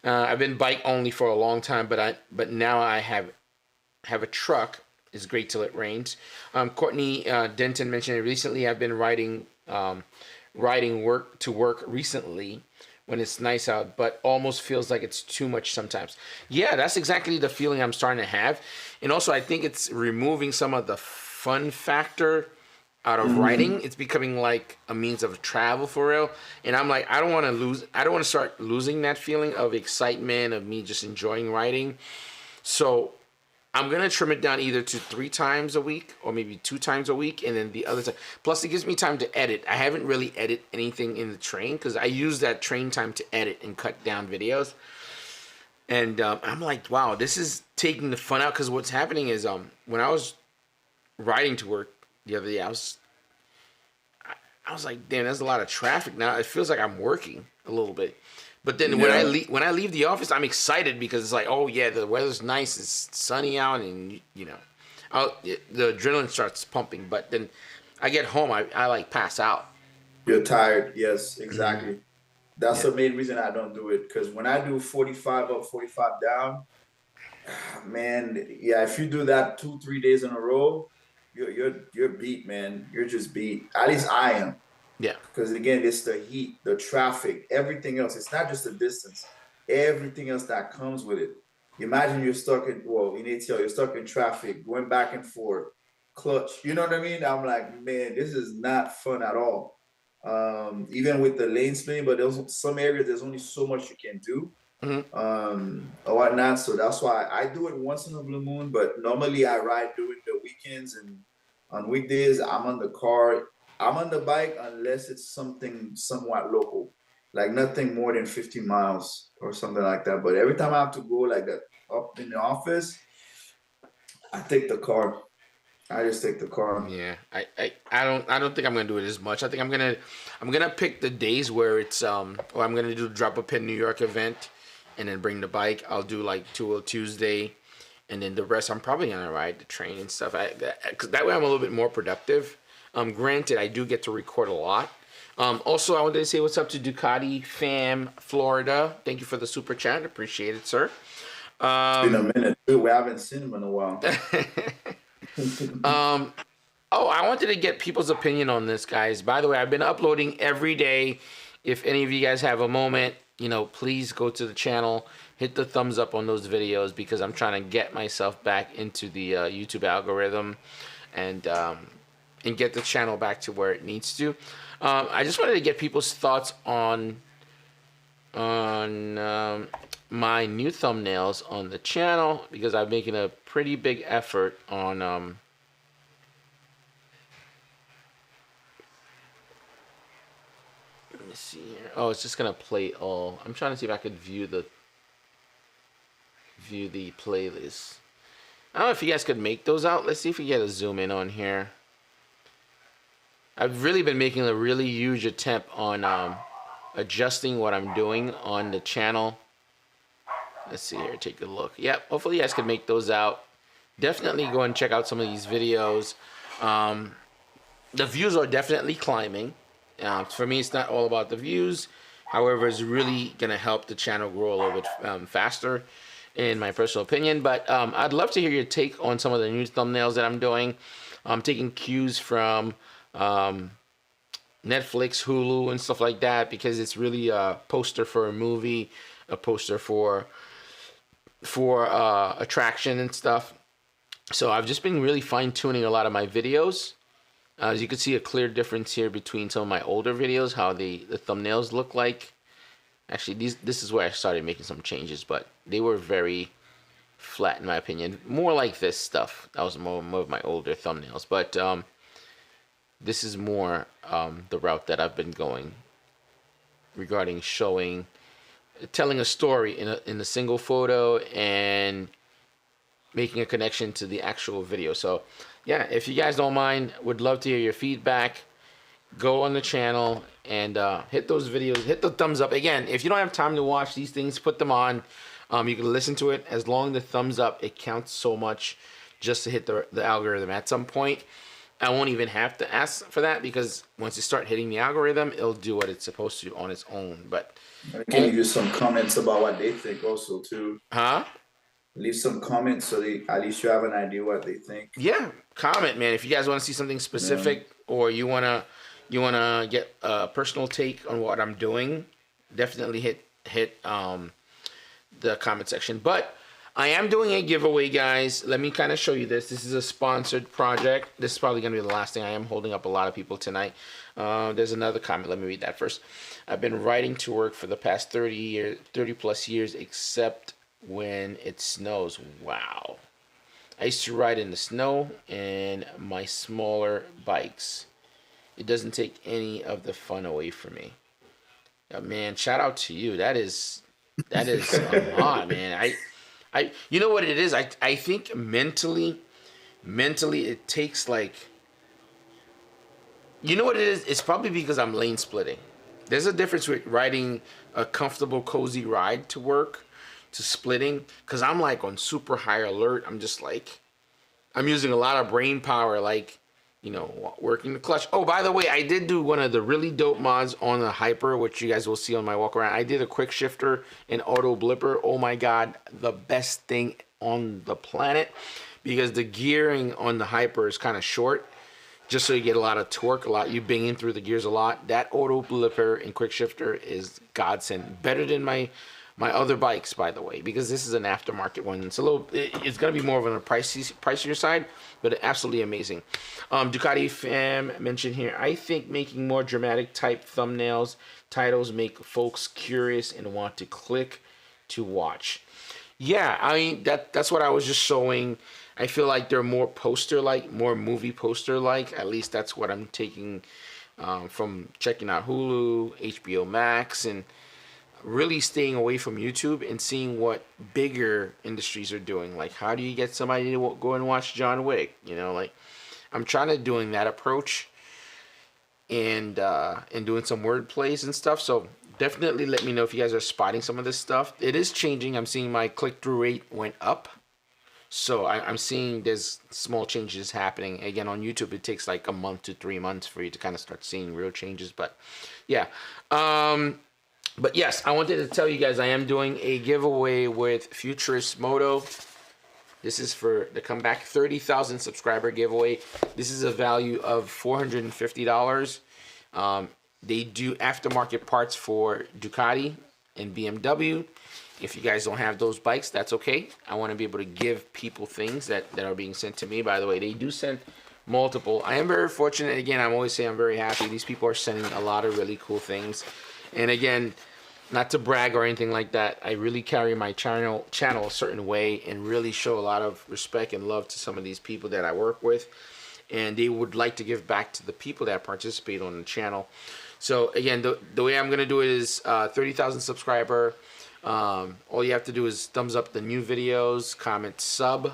I've been bike only for a long time, but now I have a truck. It's great till it rains. Courtney Denton mentioned it recently. I've been riding work to work recently when it's nice out, but almost feels like it's too much sometimes. Yeah, that's exactly the feeling I'm starting to have. And also I think it's removing some of the fun factor out of riding. It's becoming like a means of travel for real. And I'm like, I don't want to start losing that feeling of excitement of me just enjoying riding. So I'm gonna trim it down either to 3 times a week or maybe 2 times a week, and then the other time. Plus, it gives me time to edit. I haven't really edited anything in the train because I use that train time to edit and cut down videos. And I'm like, wow, this is taking the fun out. Because what's happening is, when I was riding to work the other day, I was like, damn, there's a lot of traffic now. It feels like I'm working a little bit. But then when I leave the office, I'm excited because it's like, oh yeah, the weather's nice, it's sunny out, and you know, the adrenaline starts pumping. But then I get home, I like pass out.
You're tired. Yes, exactly. Mm-hmm. That's the main reason I don't do it. Because when I do 45 up, 45 down, man, yeah, if you do that 2-3 days in a row, you're beat, man. You're just beat. At least I am.
Yeah.
Because again, it's the heat, the traffic, everything else. It's not just the distance. Everything else that comes with it. Imagine you're stuck in ATL, you're stuck in traffic, going back and forth, clutch. You know what I mean? I'm like, man, this is not fun at all. Even with the lane splitting, but there's some areas there's only so much you can do. Or whatnot. So that's why I do it once in a blue moon, but normally I ride during the weekends, and on weekdays I'm on the car. I'm on the bike unless it's something somewhat local, like nothing more than 50 miles or something like that. But every time I have to go like that up in the office, I take the car. I just take the car.
Yeah, I don't think I'm gonna do it as much. I think I'm gonna pick the days where it's or I'm gonna do the Drop a Pin New York event, and then bring the bike. I'll do like Tool Tuesday, and then the rest I'm probably gonna ride the train and stuff. Cause that way I'm a little bit more productive. Granted, I do get to record a lot. Also, I wanted to say what's up to Ducati Fam Florida. Thank you for the super chat. Appreciate it, sir.
It's been a minute too. We haven't seen him in a while.
I wanted to get people's opinion on this, guys. By the way, I've been uploading every day. If any of you guys have a moment, please go to the channel, hit the thumbs up on those videos, because I'm trying to get myself back into the YouTube algorithm and get the channel back to where it needs to. I just wanted to get people's thoughts on my new thumbnails on the channel, because I'm making a pretty big effort on let me see here. Oh, it's just gonna play all. I'm trying to see if I could view the playlist. I don't know if you guys could make those out. Let's see if we get a zoom in on here. I've really been making a really huge attempt on adjusting what I'm doing on the channel. Let's see here, take a look. Yep, hopefully you guys can make those out. Definitely go and check out some of these videos. The views are definitely climbing. For me, it's not all about the views. However, it's really going to help the channel grow a little bit faster, in my personal opinion. But I'd love to hear your take on some of the new thumbnails that I'm doing. I'm taking cues from Netflix, Hulu, and stuff like that, because it's really a poster for a movie, a poster for attraction and stuff. So I've just been really fine-tuning a lot of my videos. As you can see, a clear difference here between some of my older videos, how the thumbnails look like. Actually, this is where I started making some changes, but they were very flat in my opinion. More like this stuff. That was more of my older thumbnails. But this is more the route that I've been going regarding telling a story in a single photo and making a connection to the actual video. So yeah, if you guys don't mind, would love to hear your feedback. Go on the channel and hit those videos, hit the thumbs up. Again, if you don't have time to watch these things, put them on. You can listen to it. As long as the thumbs up, it counts so much just to hit the algorithm. At some point, I won't even have to ask for that, because once you start hitting the algorithm, it'll do what it's supposed to on its own. But
can you give some comments about what they think also too?
Huh?
Leave some comments so at least you have an idea what they think.
Yeah, comment, man. If you guys want to see something specific, or you wanna get a personal take on what I'm doing, definitely hit the comment section. But I am doing a giveaway, guys. Let me kind of show you this. This is a sponsored project. This is probably going to be the last thing. I am holding up a lot of people tonight. There's another comment. Let me read that first. I've been riding to work for the past 30 plus years, except when it snows. Wow. I used to ride in the snow and my smaller bikes. It doesn't take any of the fun away from me. Man, shout out to you. That is a lot, man. You know what it is? I think mentally it takes like, you know what it is? It's probably because I'm lane splitting. There's a difference with riding a comfortable, cozy ride to work to splitting, because I'm like on super high alert. I'm just like, I'm using a lot of brain power, like, working the clutch. Oh, by the way, I did do one of the really dope mods on the Hyper, which you guys will see on my walk around. I did a quick shifter and auto blipper. Oh my God, the best thing on the planet, because the gearing on the Hyper is kind of short, just so you get a lot of torque, you banging through the gears a lot. That auto blipper and quick shifter is godsend. Better than my other bikes, by the way, because this is an aftermarket one. It's it's gonna be more of on a pricier side, but absolutely amazing. Ducati fam mentioned here, I think making more dramatic type thumbnails, titles make folks curious and want to click to watch. Yeah, I mean that's what I was just showing. I feel like they're more poster-like, more movie poster-like. At least that's what I'm taking from checking out Hulu, HBO Max, and really staying away from YouTube and seeing what bigger industries are doing. Like, how do you get somebody to go and watch John Wick? Like, I'm trying to doing that approach and doing some word plays and stuff. So definitely let me know if you guys are spotting some of this stuff. It is changing. I'm seeing my click-through rate went up. So I'm seeing there's small changes happening. Again, on YouTube, it takes like a month to 3 months for you to kind of start seeing real changes. But yeah. But yes, I wanted to tell you guys I am doing a giveaway with Futurist Moto. This is for the comeback 30,000 subscriber giveaway. This is a value of $450. They do aftermarket parts for Ducati and BMW. If you guys don't have those bikes, that's okay. I want to be able to give people things that are being sent to me. By the way, they do send multiple. I am very fortunate. Again, I'm always saying I'm very happy. These people are sending a lot of really cool things. And again, not to brag or anything like that, I really carry my channel a certain way and really show a lot of respect and love to some of these people that I work with. And they would like to give back to the people that participate on the channel. So again, the way I'm going to do it is 30,000 subscriber. All you have to do is thumbs up the new videos, comment sub,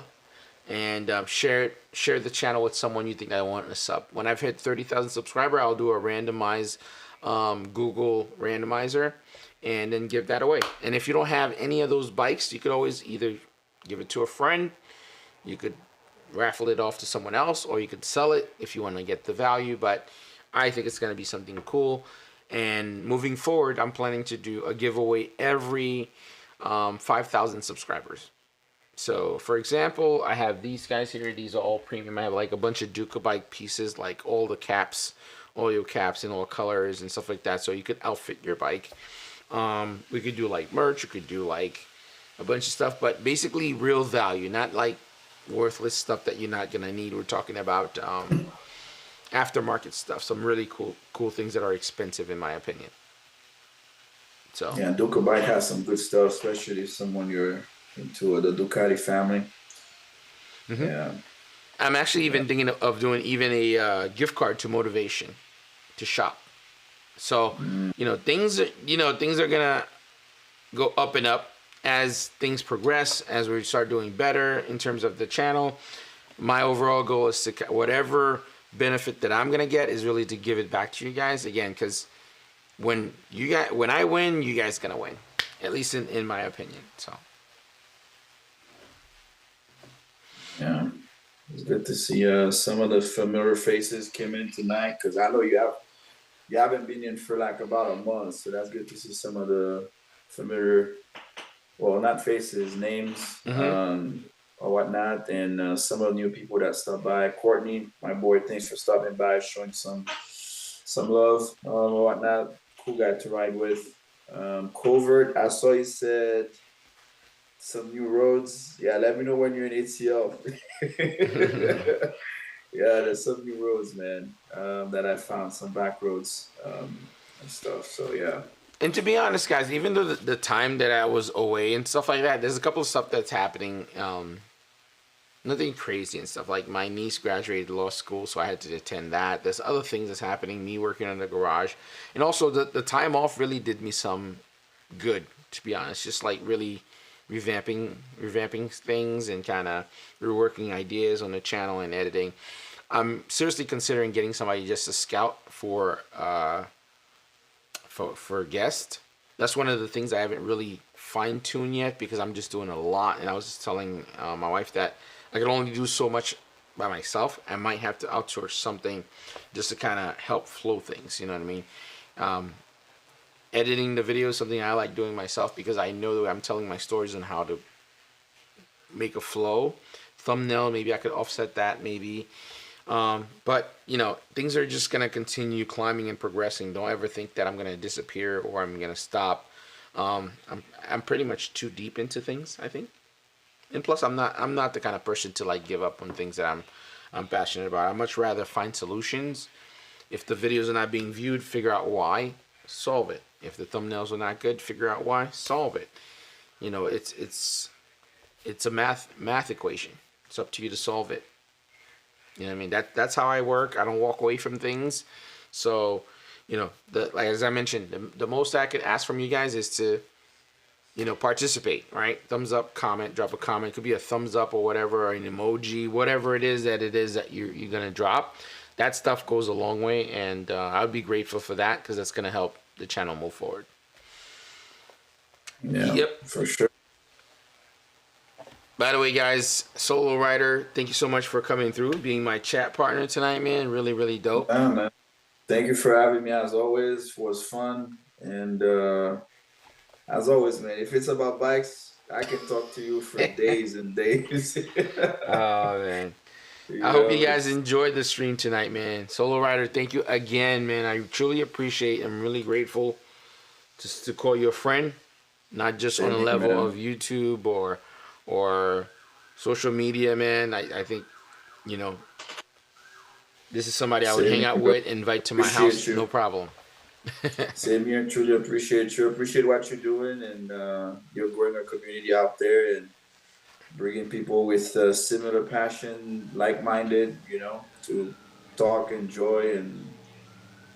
and share the channel with someone you think I want a sub. When I've hit 30,000 subscriber, I'll do a randomized Google randomizer and then give that away. And if you don't have any of those bikes, you could always either give it to a friend, you could raffle it off to someone else, or you could sell it if you want to get the value. But I think it's going to be something cool. And moving forward, I'm planning to do a giveaway every 5,000 subscribers. So, for example, I have these guys here. These are all premium. I have like a bunch of Duca bike pieces, like all the caps, oil caps in all colors and stuff like that. So you could outfit your bike. We could do like merch. You could do like a bunch of stuff, but basically real value, not like worthless stuff that you're not gonna need. We're talking about aftermarket stuff, some really cool things that are expensive in my opinion. So
yeah, Duca bike has some good stuff, especially if someone you're into the Ducati family.
Mm-hmm.
Yeah,
I'm actually even thinking of doing even a gift card to Motivation to shop. So things are gonna go up and up as things progress, as we start doing better in terms of the channel. My overall goal is to whatever benefit that I'm gonna get is really to give it back to you guys again, because when I win, you guys gonna win, at least in my opinion. So
yeah, it's good to see some of the familiar faces came in tonight, because I know you haven't been in for like about a month, so that's good to see some of the familiar, well, not faces, names, or whatnot, and some of the new people that stopped by. Courtney, my boy, thanks for stopping by, showing some love, or whatnot. Cool guy to ride with. Covert, I saw you said some new roads. Yeah, let me know when you're in ATL. Yeah, there's some new roads, man, that I found, some back roads and stuff. So yeah.
And to be honest, guys, even though the time that I was away and stuff like that, there's a couple of stuff that's happening. nothing crazy and stuff. Like my niece graduated law school, so I had to attend that. There's other things that's happening. Me working in the garage, and also the time off really did me some good, to be honest. Just like really revamping things and kind of reworking ideas on the channel and editing. I'm seriously considering getting somebody just to scout for a guest. That's one of the things I haven't really fine-tuned yet because I'm just doing a lot. And I was just telling my wife that I can only do so much by myself. I might have to outsource something just to kind of help flow things. You know what I mean? Editing the video is something I like doing myself because I know that I'm telling my stories on how to make a flow. Thumbnail, maybe I could offset that, maybe. But you know, things are just gonna continue climbing and progressing. Don't ever think that I'm gonna disappear or I'm gonna stop. I'm pretty much too deep into things, I think. And plus, I'm not the kind of person to like give up on things that I'm passionate about. I'd much rather find solutions. If the videos are not being viewed, figure out why, solve it. If the thumbnails are not good, figure out why, solve it. You know, it's a math equation. It's up to you to solve it. You know what I mean? That's how I work. I don't walk away from things. So, you know, like as I mentioned, the most I could ask from you guys is to, you know, participate, right? Thumbs up, comment, drop a comment. It could be a thumbs up or whatever, or an emoji, whatever it is that you're gonna drop. That stuff goes a long way, and I'd be grateful for that because that's gonna help the channel move forward.
Yeah,
yep,
for sure.
By the way, guys, Solo Rider, thank you so much for coming through, being my chat partner tonight, man. Really, really dope.
Yeah, man. Thank you for having me as always. It was fun. And as always, man, if it's about bikes, I can talk to you for days and days.
Oh, man. I hope you guys enjoyed the stream tonight, man. Solo Rider, thank you again, man. I truly appreciate. I'm really grateful just to call you a friend, not just on a level of YouTube or social media, man. I think, you know, this is somebody I would hang out with, invite to my house, no problem.
Same here. Truly appreciate you. Appreciate what you're doing, and you're growing a community out there and bringing people with similar passion, like-minded, you know, to talk, enjoy, and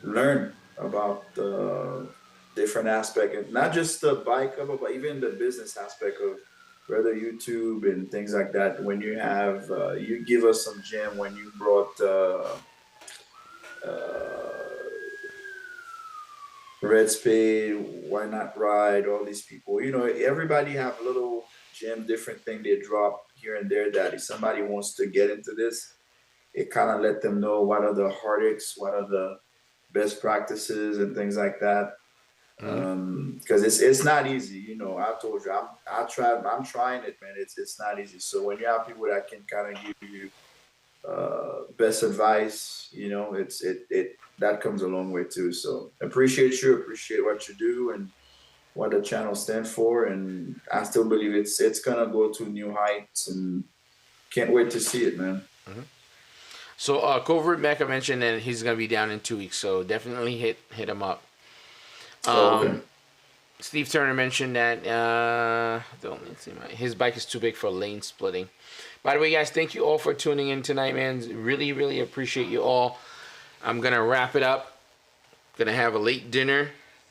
learn about different aspect, and not just the bike, but even the business aspect of rather YouTube and things like that. When you have, you give us some gem when you brought Red Spade, Why Not Ride, all these people. You know, everybody have a little gem, different thing they drop here and there that if somebody wants to get into this, it kind of let them know what are the heartaches, what are the best practices and things like that. Because it's not easy, you know. I told you, I'm trying it, man. It's not easy. So when you have people that can kind of give you best advice, you know, it that comes a long way too. So appreciate what you do and what the channel stands for, and I still believe it's gonna go to new heights, and can't wait to see it, man.
So Covert Mecca mentioned that he's gonna be down in 2 weeks, so definitely hit him up.
Okay.
Steve Turner mentioned that his bike is too big for lane splitting. By the way, guys, thank you all for tuning in tonight, man. Really, really appreciate you all. I'm gonna wrap it up. Gonna have a late dinner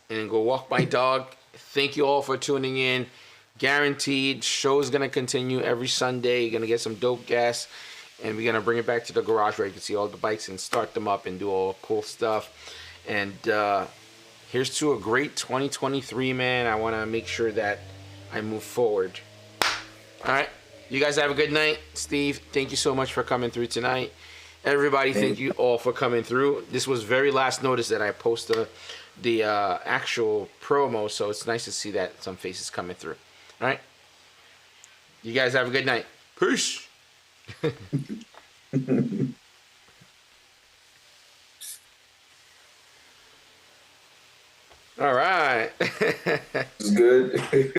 and then go walk my dog. Thank you all for tuning in. Guaranteed, show's gonna continue every Sunday. You're gonna get some dope gas, and we're gonna bring it back to the garage where you can see all the bikes and start them up and do all cool stuff. And here's to a great 2023, man. I want to make sure that I move forward. All right. You guys have a good night. Steve, thank you so much for coming through tonight. Everybody, thank you all for coming through. This was very last notice that I posted the actual promo, so it's nice to see that some faces coming through. All right. You guys have a good night. Peace. All right.
It's good.